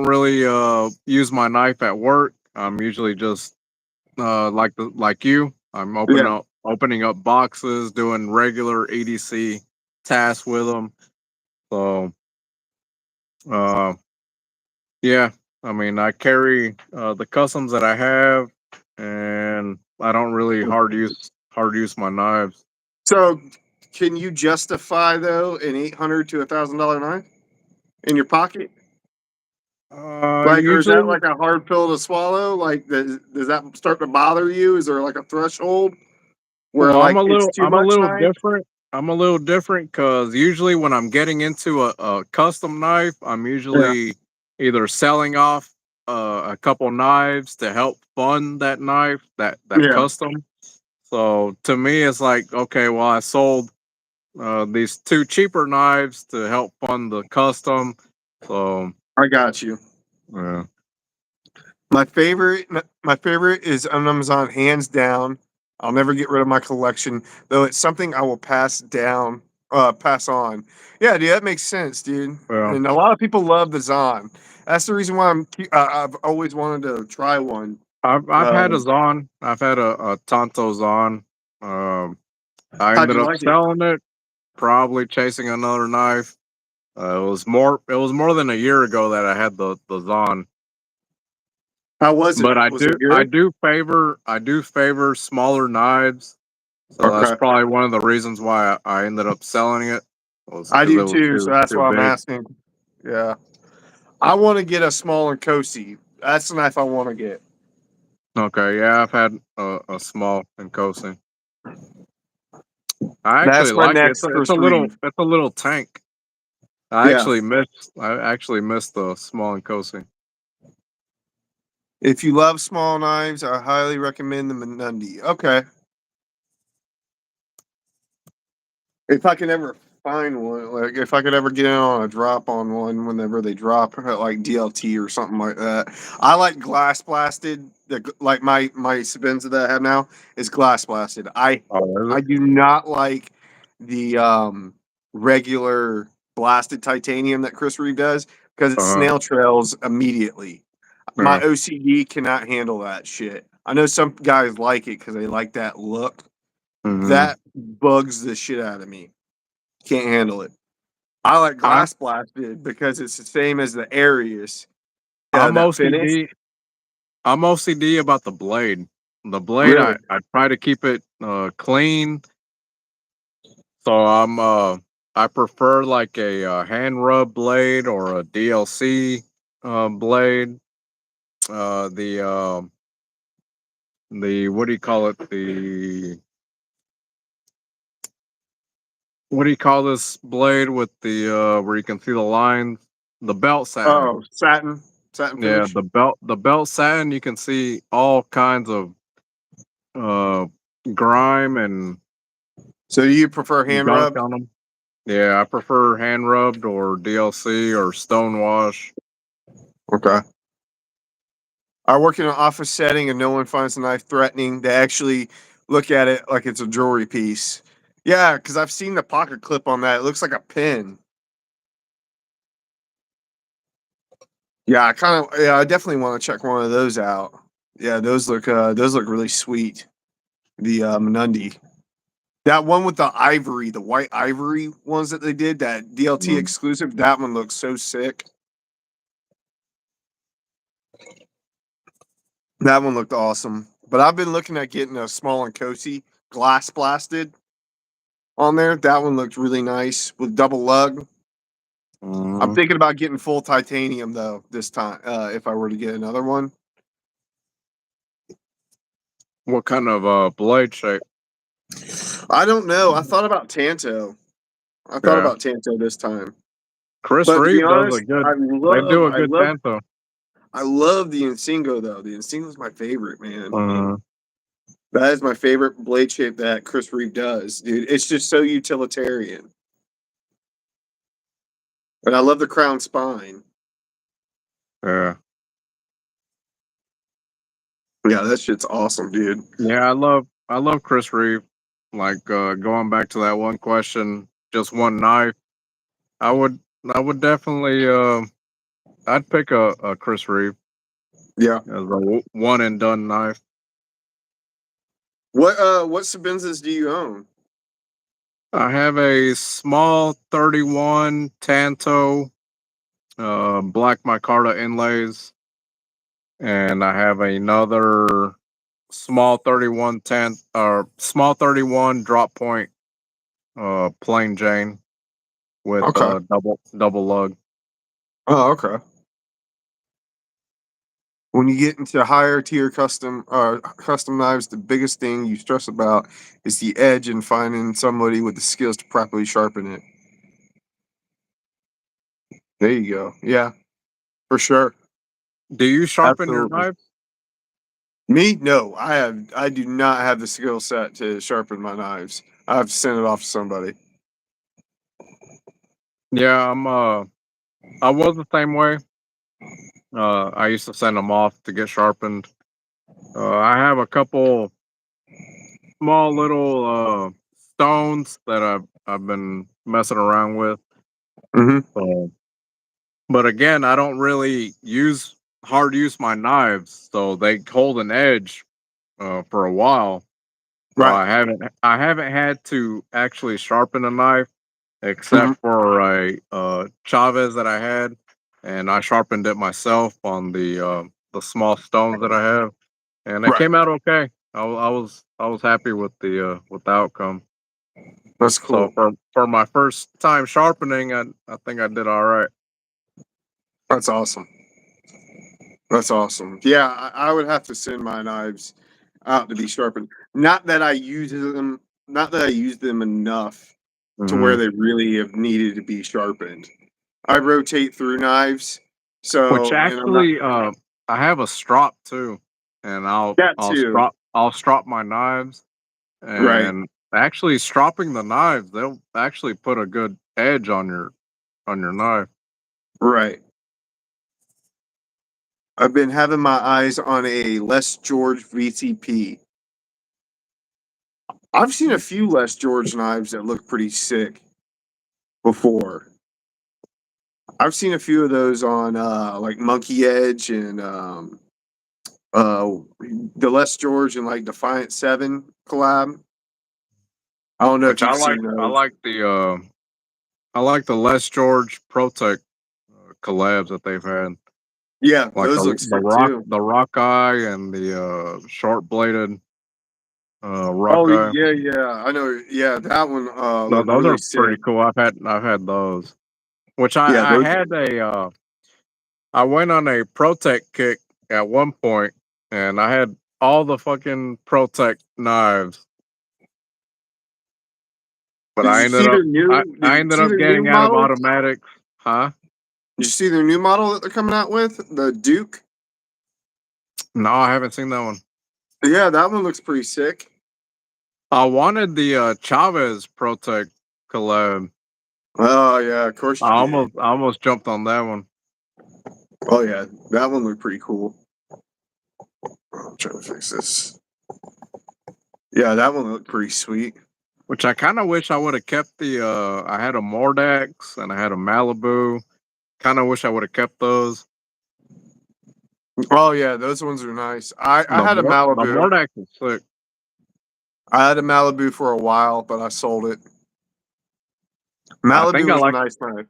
really use my knife at work. I'm usually just like you. I'm
Yeah.
opening up boxes, doing regular EDC tasks with them. So Uh, yeah, I mean, I carry the customs that I have, and I don't really hard use my knives.
So, can you justify though an $800 to $1,000 knife in your pocket? Like, or is that
Usually,
like a hard pill to swallow? Like, does that start to bother you? Is there like a threshold where
well,
like it's too
I'm a
much
little
knife?
different. I'm a little different because usually when I'm getting into a custom knife, I'm
Yeah,
usually either selling off a couple knives to help fund that knife, that
yeah,
custom. So to me, it's like, okay, well, I sold these two cheaper knives to help fund the custom. So
I got you.
yeah,
My favorite is on Amazon, hands down. I'll never get rid of my collection, though. It's something I will pass on. Yeah, dude, that makes sense, dude.
well,
And a lot of people love the Zon. That's the reason why I've always wanted to try one.
I've had a
Um,
Zon. I've had a Tonto Zon. Um, I
how'd
ended
you
up
like it?
selling it, probably chasing another knife. It was more than a year ago that I had the Zon.
How was it?
But
Was it
I
good?
do favor smaller knives. So that's
Okay,
probably one of the reasons why I ended up selling it was
I
because
do
it was
too. So that's
too
why I'm
big.
asking. Yeah, I want to get a small and Kosi. That's the knife I want to get.
Okay, yeah, I've had a small and coasting. I actually
That's my
like it.
next Chris Reeve.
It's a little tank.
Yeah.
I actually miss the small and coasting.
If you love small knives, I highly recommend the Menundi. Okay. If I can ever find one, like if I could ever get in on a drop on one whenever they drop at like DLT or something like that. I like glass blasted. Like my Sabenza that I have now is glass blasted.
Oh, is
I
it?
do not like the regular blasted titanium that Chris Reeve does because it
Uh,
snail trails immediately. My
yeah.
OCD cannot handle that shit. I know some guys like it because they like that look.
Hmm.
That bugs the shit out of me. Can't handle it. I like
I'm
glass blasted because it's the same as the Arius.
I'm
That finish.
OCD. I'm OCD about the blade. The blade,
Really?
I try to keep it clean. So I prefer like a hand rub blade or a DLC blade. The the what do you call it? The what do you call this blade with the where you can see the lines? The belt satin.
Oh, satin
Yeah,
finish.
the belt satin. You can see all kinds of uh grime and
So do you prefer hand
gunk
rubbed?
on them. Yeah, I prefer hand rubbed or DLC or stone wash.
Okay. I work in an office setting and no one finds the knife threatening. They actually look at it like it's a jewelry piece. Yeah, because I've seen the pocket clip on that. It looks like a pin. Yeah, I definitely want to check one of those out. Yeah, those look really sweet. The Menundi. That one with the ivory, the white ivory ones that they did, that DLT
Mm.
exclusive, that one looks so sick. That one looked awesome. But I've been looking at getting a small and cozy glass blasted on there. That one looked really nice with double lug. I'm
Mhm.
thinking about getting full titanium though this time, if I were to get another one.
What kind of blade shape?
I don't know. I thought about Tanto. I thought
Yeah,
about Tanto this time.
Chris
But to be
Reeve does a
honest,
good. They do a
I
good
love,
tanto.
I love the Insingo though. The Insingo is my favorite, man.
Uh,
That is my favorite blade shape that Chris Reeve does, dude. It's just so utilitarian, and I love the crown spine.
yeah,
Yeah, that shit's awesome, dude.
yeah. I love Chris Reeve. Like going back to that one question, just one knife. I would I would definitely I'd pick a Chris Reeve
Yeah.
as a one and done knife.
What Sabenzas do you own?
I have a small 31 Tanto black micarta inlays, and I have another small 31 tenth or small 31 drop point plain Jane with
Okay.
double lug.
Oh, okay. When you get into higher tier custom knives, the biggest thing you stress about is the edge and finding somebody with the skills to properly sharpen it. There you go. Yeah, for sure.
Do you sharpen your
Absolutely.
knife?
Me? No, I do not have the skill set to sharpen my knives. I have to send it off to somebody.
Yeah, I was the same way. I used to send them off to get sharpened. I have a couple small little stones that I've been messing around with.
Hmm.
Uh, but again, I don't really use my knives, so they hold an edge for a while. So
Right.
I haven't had to actually sharpen a knife
Hmm.
except for a Chavez that I had, and I sharpened it myself on the small stones that I have, and it
Right.
came out okay. I was happy with the outcome.
That's
So
cool.
for my first time sharpening, I think I did all right.
That's awesome. That's awesome. Yeah, I would have to send my knives out to be sharpened. Not that I use them. Not that I use them enough to where
Hmm.
they really have needed to be sharpened. I rotate through knives,
Which
so and I'm not
actually, I have a strop too, and
that too.
I'll strop my knives,
Right,
and actually stropping the knives, they'll actually put a good edge on your knife.
right. I've been having my eyes on a Les George VCP. I've seen a few Les George knives that look pretty sick before. I've seen a few of those on like Monkey Edge and uh the Les George and like Defiant 7 collab. I don't know if
Which
you've seen those.
I like the Les George Protect collabs that they've had,
Yeah,
like
those look sick too.
the Rock Eye and the short bladed Rock
Oh
Eye.
yeah, yeah. I know. Yeah, that one
No,
looked
those
really
are
sick.
pretty cool. I've had those. Which
Yeah,
I
those
had I went on a Protect kick at one point, and I had all the fucking Protect knives, but
Did you see their new did
I
you
ended
see
up
their new
getting out of
model?
automatics, huh?
Did you see their new model that they're coming out with? The Duke?
No, I haven't seen that one.
Yeah, that one looks pretty sick.
I wanted the Chavez Protect collab.
Oh yeah, of course you did.
I almost jumped on that one,
Oh yeah, that one looked pretty cool. I'm trying to fix this. Yeah, that one looked pretty sweet.
which I kind of wish I would have kept the. I had a Mordax and I had a Malibu. Kind of wish I would have kept those.
Oh yeah, those ones are nice. I had a
The
Malibu.
Mordax is sick.
I had a Malibu for a while, but I sold it.
I think
Malibu was a nice knife.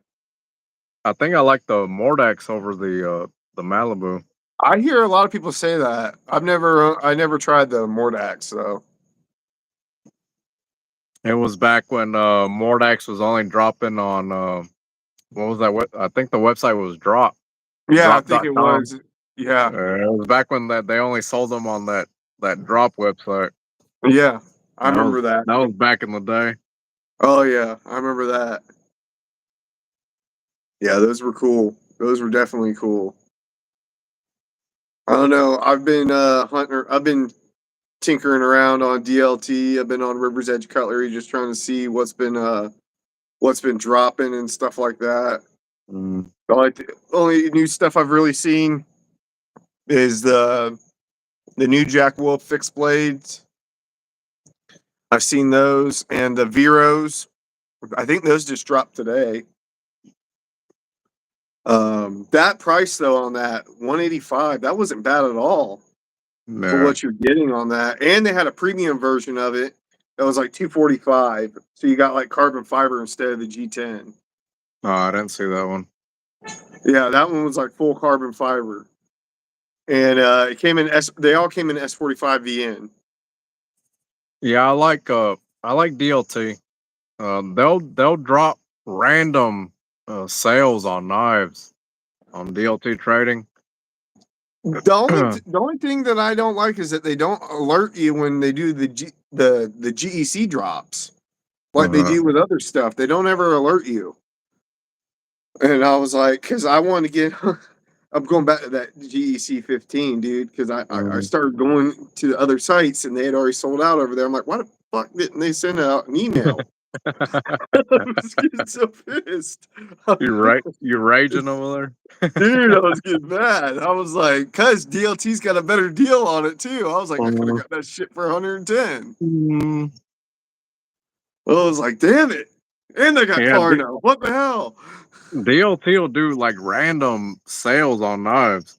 I think I like the Mordax over the Malibu.
I hear a lot of people say that. I never tried the Mordax though.
It was back when Mordax was only dropping on what was that? I think the website was
Yeah, I think it
drop.com.
was. Yeah,
It was back when that they only sold them on that drop website.
yeah, I remember that.
That was back in the day.
Oh yeah, I remember that. Yeah, those were cool. Those were definitely cool. I don't know. I've been hunting. I've been tinkering around on DLT. I've been on River's Edge Cutlery, just trying to see what's been dropping and stuff like that.
Mm.
The only new stuff I've really seen is the new Jack Wolf fixed blades. I've seen those and the Veros. I think those just dropped today. That price though on that 185, that wasn't bad at all for
Yeah.
what you're getting on that. And they had a premium version of it that was like 245. So you got like carbon fiber instead of the G10.
Oh, I didn't see that one.
Yeah, that one was like full carbon fiber, and it came in S. They all came in S45 VN.
Yeah, I like DLT. They'll drop random sales on knives on DLT trading.
The only thing that I don't like is that they don't alert you when they do the GEC drops like they
Uh,
do with other stuff. They don't ever alert you. And I was like, because I want to get. I'm going back to that GEC 15, dude, because I
mm.
started going to the other sites and they had already sold out over there. I'm like, why the fuck didn't they send out an email? I was getting so pissed. I was like,
You're raging over
dude, I was getting mad. I was like, cuz DLT's got a better deal on it too. I was like, I could have
there.
got that shit for 110.
Mm,
I was like, damn it. And they got
yeah,
Klarna. What the hell?
DLT will do like random sales on knives.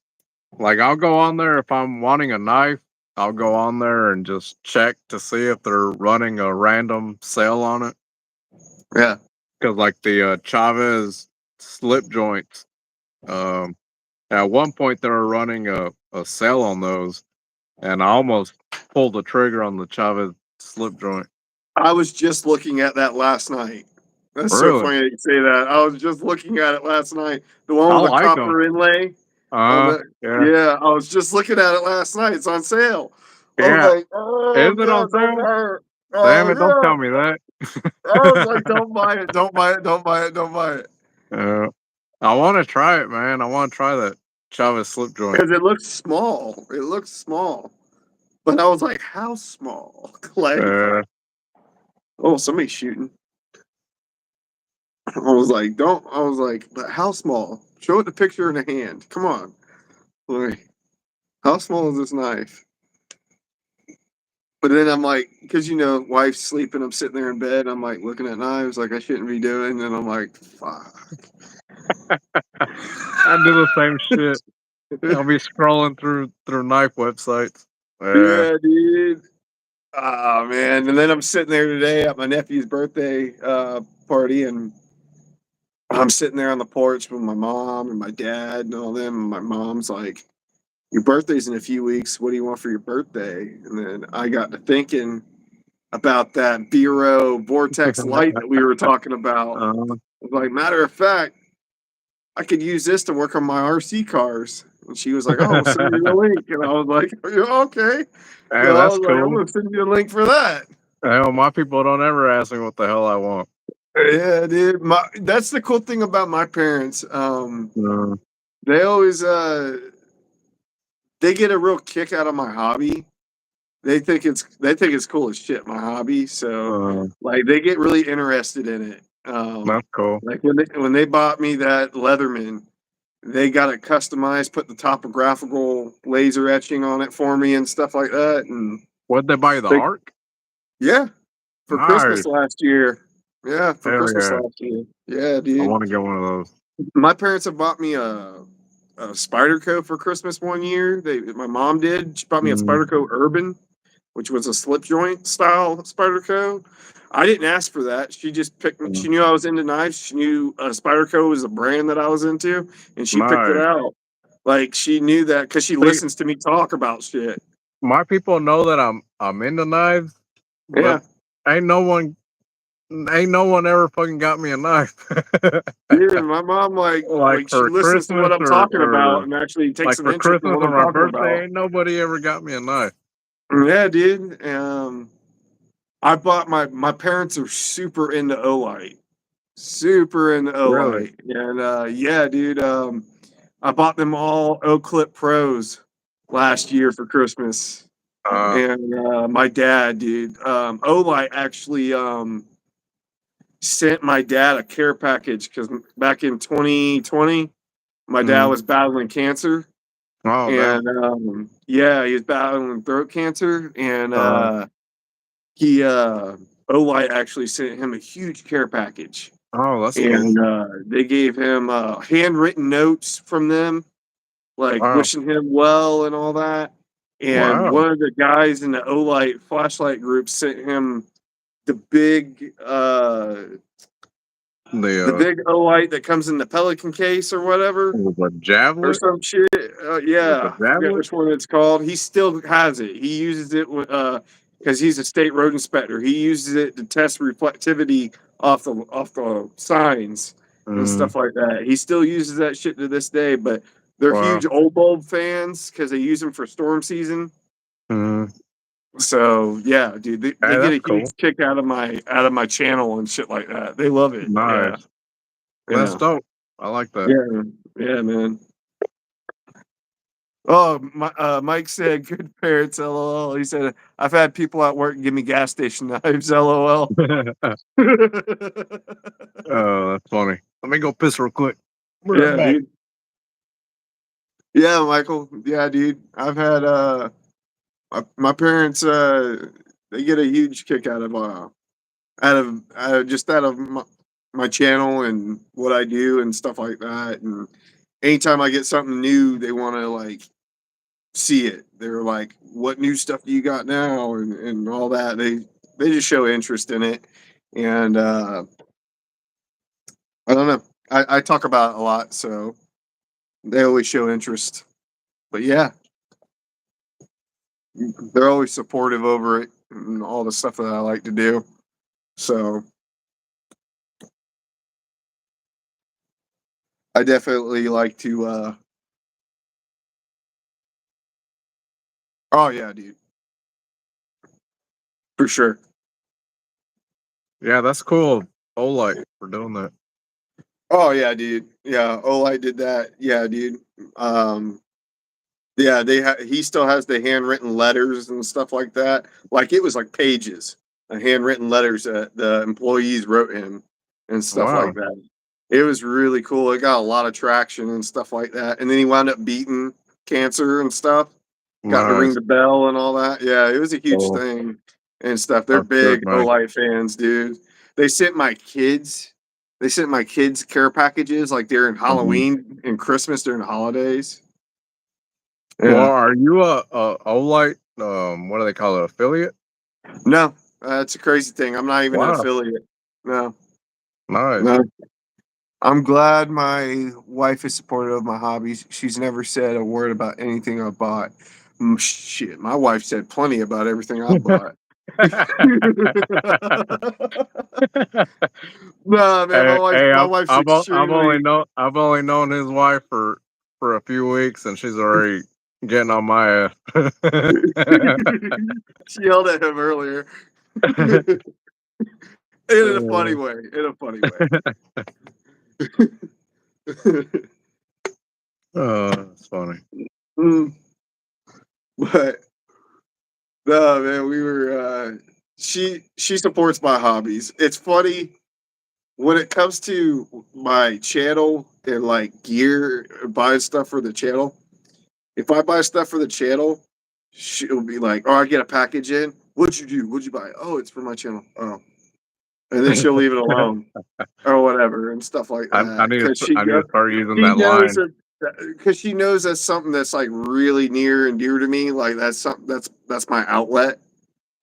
Like I'll go on there if I'm wanting a knife. I'll go on there and just check to see if they're running a random sale on it.
Yeah.
Because like the Chavez slip joints, um, at one point they were running a sale on those, and I almost pulled the trigger on the Chavez slip joint.
I was just looking at that last night. That's so
Really?
funny that you say that. I was just looking at it last night. The one
I
with the
like them.
copper inlay on the
Yeah,
yeah, I was just looking at it last night. It's on sale. I was
yeah.
like, oh
Is it
no,
on
don't
sale?
buy it.
Damn
Oh
it! Don't tell
no.
me that.
I was like, don't buy it, don't buy it, don't buy it, don't buy it.
uh, I want to try it, man. I want to try that Chavez slip joint.
Because it looks small. It looks small. But I was like, how small? Like,
Uh,
oh, somebody's shooting. I was like, don't. I was like, but how small? Show it the picture in the hand. Come on. Like, how small is this knife? But then I'm like, because wife's sleeping. I'm sitting there in bed. I'm like looking at knives, like I shouldn't be doing. And I'm like, fuck.
I do the same shit. I'll be scrolling through knife websites. Yeah.
Yeah, dude. Oh man. And then I'm sitting there today at my nephew's birthday party, and I'm sitting there on the porch with my mom and my dad and all them. And my mom's like, your birthday's in a few weeks. What do you want for your birthday? And then I got to thinking about that Bureau Vortex light that we were talking about.
uh,
I was like, matter of fact, I could use this to work on my RC cars. And she was like, oh, we'll send you the link. And I was like, yeah, okay.
hey,
So I
that's
was like, I'm
cool.
going to send you a link for that.
Hell, my people don't ever ask me what the hell I want.
Yeah, dude. That's the cool thing about my parents.
Uh,
They always they get a real kick out of my hobby. They think it's cool as shit, my hobby. So
uh,
like they get really interested in it.
that's cool.
Like when they bought me that Leatherman, they got it customized, put the topographical laser etching on it for me and stuff like that. And
What'd they buy you, the
they
arc?
yeah, for Christmas
Nice.
last year. Yeah, for
Hell
Christmas
yeah.
last year. Yeah,
I
dude.
want to get one of those.
My parents have bought me a Spyderco for Christmas one year. My mom did. She bought me a
Mm,
Spyderco Urban, which was a slip joint style Spyderco. I didn't ask for that. She just picked.
uh,
She knew I was into knives. She knew Spyderco was a brand that I was into, and she picked it
nice.
out. Like she knew that because she
See,
listens to me talk about shit.
my people know that I'm into knives, but
Yeah,
ain't no one ain't no one ever fucking got me a knife.
dude. My mom
Like
like she
for
listens to what
Christmas
I'm talking about
or
and actually takes
like
an
for
interest in
Christmas
what
or
I'm
my
talking
birthday,
about.
ain't nobody ever got me a knife.
Yeah, dude. I bought my parents are super into Olight. Super into
Really?
Olight. And yeah, dude, I bought them all O Clip Pros last year for Christmas.
Uh,
And my dad, dude, Olight actually sent my dad a care package because back in 2020, my dad
mm,
was battling cancer.
oh damn.
And yeah, he was battling throat cancer. And
Uh,
he Olight actually sent him a huge care package,
oh, that's cool.
and they gave him handwritten notes from them, like
Wow.
wishing him well and all that. And
Wow.
one of the guys in the Olight flashlight group sent him the big The
The
big Olight that comes in the Pelican case or whatever,
was a
or
javelin.
some shit.
Was a
Yeah, I forget
javelin.
which one it's called. He still has it. He uses it because he's a state road inspector. He uses it to test reflectivity off the signs and
Mm,
stuff like that. He still uses that shit to this day. But they're
wow.
huge old bulb fans because they use them for storm season.
Mm,
So yeah, dude, they
hey,
get
that's
a huge
cool.
kick out of my channel and shit like that. They love it. Yeah,
Nice. That's
yeah,
dope. I like that.
yeah, yeah, man. Oh, Mike said, "Good parents." LOL. He said, "I've had people at work give me gas station knives." LOL.
Oh, that's funny. Let me go piss real quick. Be right
Yeah,
back.
dude. Yeah, Michael. Yeah, dude. I've had my parents they get a huge kick out of my channel and what I do and stuff like that. And anytime I get something new, they want to like see it. They're like, "What new stuff do you got now?" and all that. They just show interest in it, and I don't know. I talk about it a lot, so they always show interest. But yeah, they're always supportive over it and all the stuff that I like to do. So I definitely like to. Oh yeah, dude, for sure.
Yeah, that's cool. Olight for doing that.
Oh yeah, dude. Yeah, I did that. Yeah, dude. Um, Yeah, he still has the handwritten letters and stuff like that. Like it was like pages of handwritten letters that the employees wrote him and stuff like
Wow.
that. It was really cool. It got a lot of traction and stuff like that. And then he wound up beating cancer and stuff. Got to ring
Nice.
the bell and all that. Yeah, it was a huge
Oh,
thing and stuff. They're
that's good,
big
man.
Olight fans, dude. They sent my kids. They sent my kids care packages like during
Mhm.
Halloween and Christmas during the holidays.
Well,
Yeah.
are you a Olight? What do they call it? Affiliate?
No, that's a crazy thing. I'm not even an
Wow.
affiliate. No,
Nice.
no. I'm glad my wife is supportive of my hobbies. She's never said a word about anything I bought. Shit, my wife said plenty about everything I bought. Nah, man, my
Hey,
wife,
hey,
my wife's extremely.
I've only known his wife for a few weeks, and she's already getting on my ass.
She yelled at him earlier in a funny way. In a funny way.
Oh, that's funny.
Mm, but no, man, we were. She supports my hobbies. It's funny when it comes to my channel and like gear, buying stuff for the channel. If I buy stuff for the channel, she'll be like, "Oh, I get a package in. What'd you do? What'd you buy? Oh, it's for my channel. Oh," and then she'll leave it alone or whatever and stuff like that because
I need to start using
she
that
knows
line.
that because she knows that's something that's like really near and dear to me. Like that's something that's my outlet.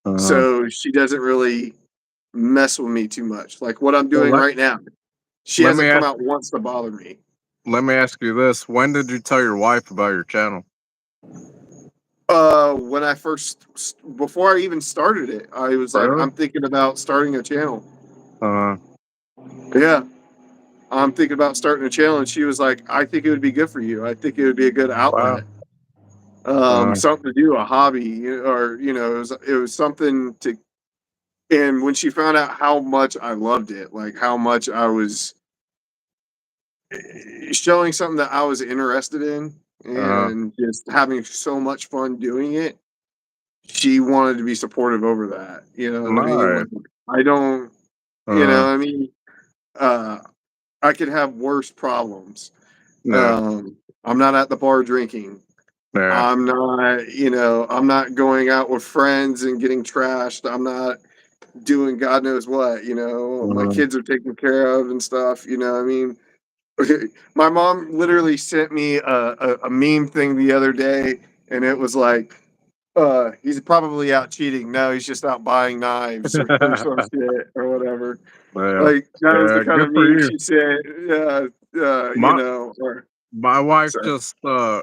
Uh,
So she doesn't really mess with me too much. Like what I'm
well,
doing right now, she
let me
hasn't come
ask
out once to bother me.
let me ask you this: when did you tell your wife about your channel?
When I first, before I even started it, I was like,
Really?
I'm thinking about starting a channel.
Uh,
Yeah, I'm thinking about starting a channel, and she was like, I think it would be good for you. I think it would be a good
wow.
outlet, something to do, a hobby, or it was something to. And when she found out how much I loved it, like how much I was showing something that I was interested in
Uh,
and just having so much fun doing it, she wanted to be supportive over that. You know what I mean?
nice.
Like I don't,
Uh,
I mean, uh, I could have worse problems.
yeah,
I'm not at the bar drinking.
yeah.
I'm not going out with friends and getting trashed. I'm not doing God knows what. My
Uh,
kids are taken care of and stuff. You know what I mean? My mom literally sent me a meme thing the other day, and it was like, He's probably out cheating. No, he's just out buying knives or some shit or whatever.
Yeah,
Like that was the
yeah,
kind
good
of
for
meme
you.
she said. You
My
know, or
my wife
sorry.
just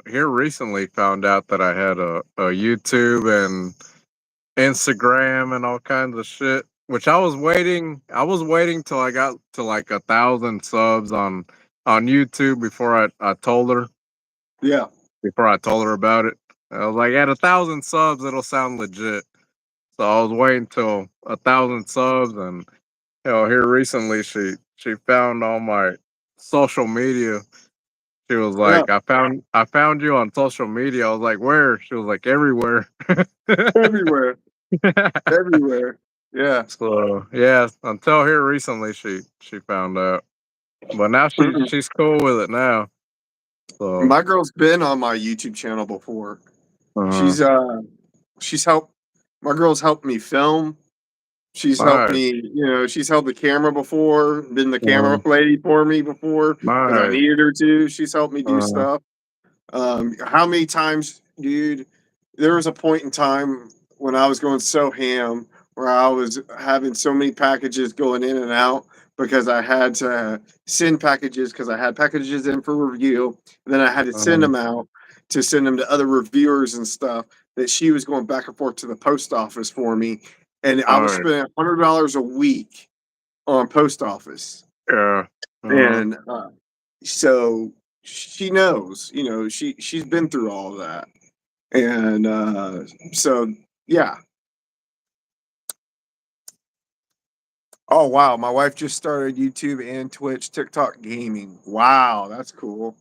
here recently found out that I had a YouTube and Instagram and all kinds of shit. Which I was waiting till I got to like 1,000 subs on YouTube
Yeah.
before I told her about it. I was like, at 1,000 subs, it'll sound legit. So I was waiting till 1,000 subs, and here recently she found all my social media. She was
Yeah.
like, I found you on social media. I was like, where? She was like, everywhere.
Everywhere. Everywhere. Yeah.
So yeah, until here recently, she found out, but now she's cool with it now. So
My girl's been on my YouTube channel before.
uh,
She's she's helped my girl's helped me film. She's helped
nice,
me, she's held the camera before, been the
uh,
camera lady for me before because I
nice.
needed her to. She's helped me do
Uh,
stuff. How many times, dude? There was a point in time when I was going so ham where I was having so many packages going in and out because I had to send packages because I had packages in for review. And then I had to send
uh,
them out to send them to other reviewers and stuff that she was going back and forth to the post office for me. And I was
nice.
spending $100 a week on post office.
Yeah.
And so she knows, she's been through all of that. And so yeah. Oh wow, my wife just started YouTube and Twitch, TikTok gaming. Wow, that's cool.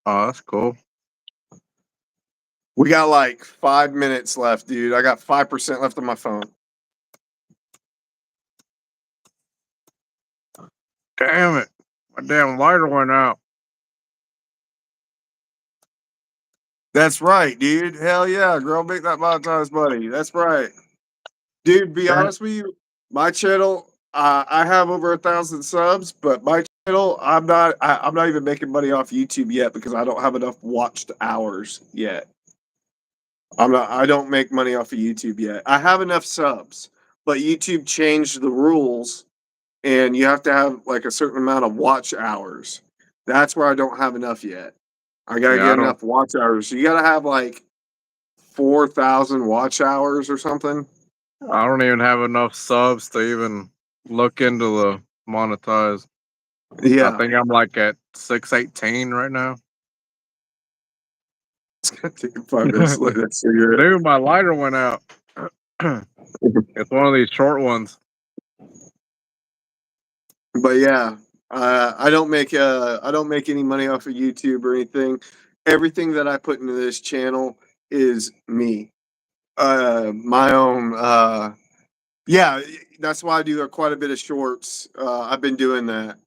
Oh, that's cool.
We got like 5 minutes left, dude. I got 5% left on my phone.
Damn it. My damn lighter went out.
That's right, dude. Hell yeah, girl, make that monetize money. That's right. Dude, be
Damn.
honest with you, my channel, I have over 1,000 subs, but my channel, I'm not even making money off YouTube yet because I don't have enough watched hours yet. I don't make money off of YouTube yet. I have enough subs, but YouTube changed the rules and you have to have like a certain amount of watch hours. That's where I don't have enough yet. I gotta
Yeah,
get enough watch hours. So you gotta have like 4,000 watch hours or something.
I don't even have enough subs to even look into the monetize. I
Yeah.
think I'm like at 618 right now.
It's gonna take 5 minutes to light that cigarette.
Dude, my lighter went out. It's one of these short ones.
But yeah, I don't make any money off of YouTube or anything. Everything that I put into this channel is me. My own yeah, that's why I do quite a bit of shorts. I've been doing that.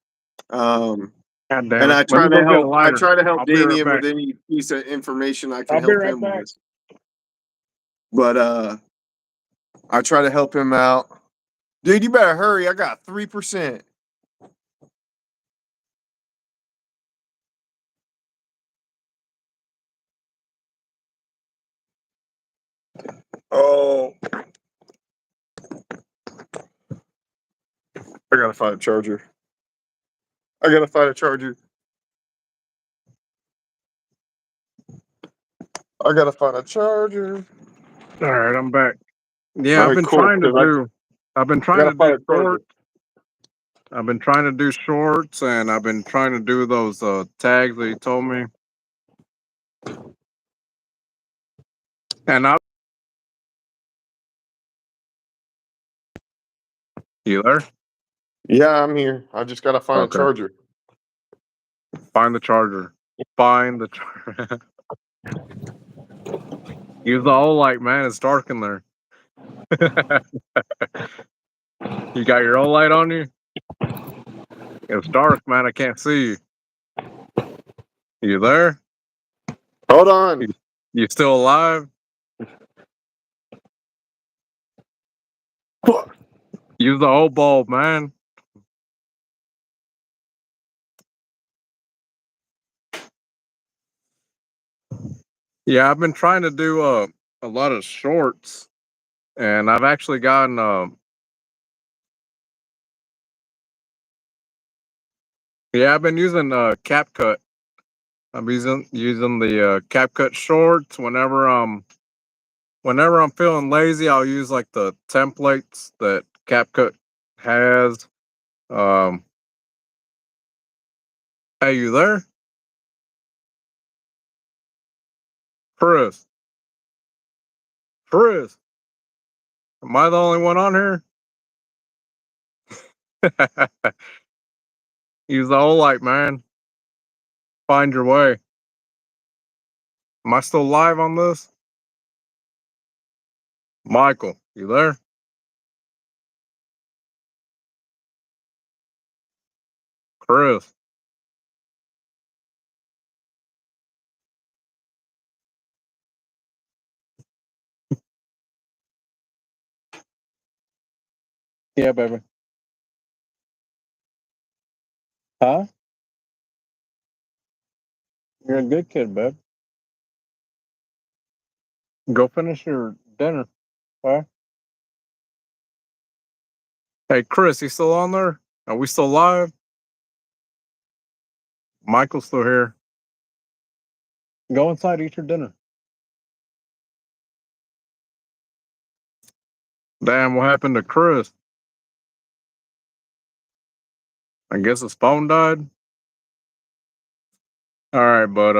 Um
God damn
and
it. Let me go get a
I
lighter.
try to help
I'll be right
Damien
back.
with any piece of information I can
I'll be
help
right
him
back.
with. But I try to help him out. Dude, you better hurry. I got 3%. Oh, I gotta find a charger. I gotta find a charger. I gotta find a charger.
All right, I'm back. Yeah,
All right, cool.
I've been
I
trying
gotta
to do
find a charger.
short. I've been trying to do shorts, and I've been trying to do those tags that you told me. And I, you there?
Yeah, I'm here. I just gotta find a
Okay.
charger.
Find the charger. Find the charger. Use the whole light, man. It's dark in there. You got your own light on you? It's dark, man. I can't see you. You there?
Hold on.
You, you still alive? Use the whole bulb, man. Yeah, I've been trying to do a lot of shorts, and I've actually gotten yeah, I've been using CapCut. I'm using the CapCut shorts whenever I'm feeling lazy. I'll use like the templates that CapCut has. Um, hey, you there, Chris? Chris, am I the only one on here? Use the whole light, man. Find your way. Am I still live on this? Michael, you there? Chris. Yeah, baby. Huh? You're a good kid, babe. Go finish your dinner. Huh? Hey, Chris, you still on there? Are we still live? Michael's still here. Go inside, eat your dinner. Damn, what happened to Chris? I guess his phone died. All right, but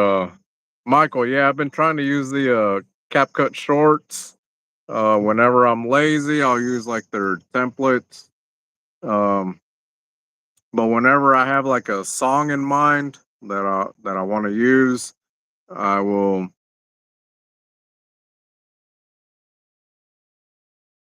Michael, yeah, I've been trying to use the CapCut shorts. Whenever I'm lazy, I'll use like their templates. Um, but whenever I have like a song in mind that I want to use, I will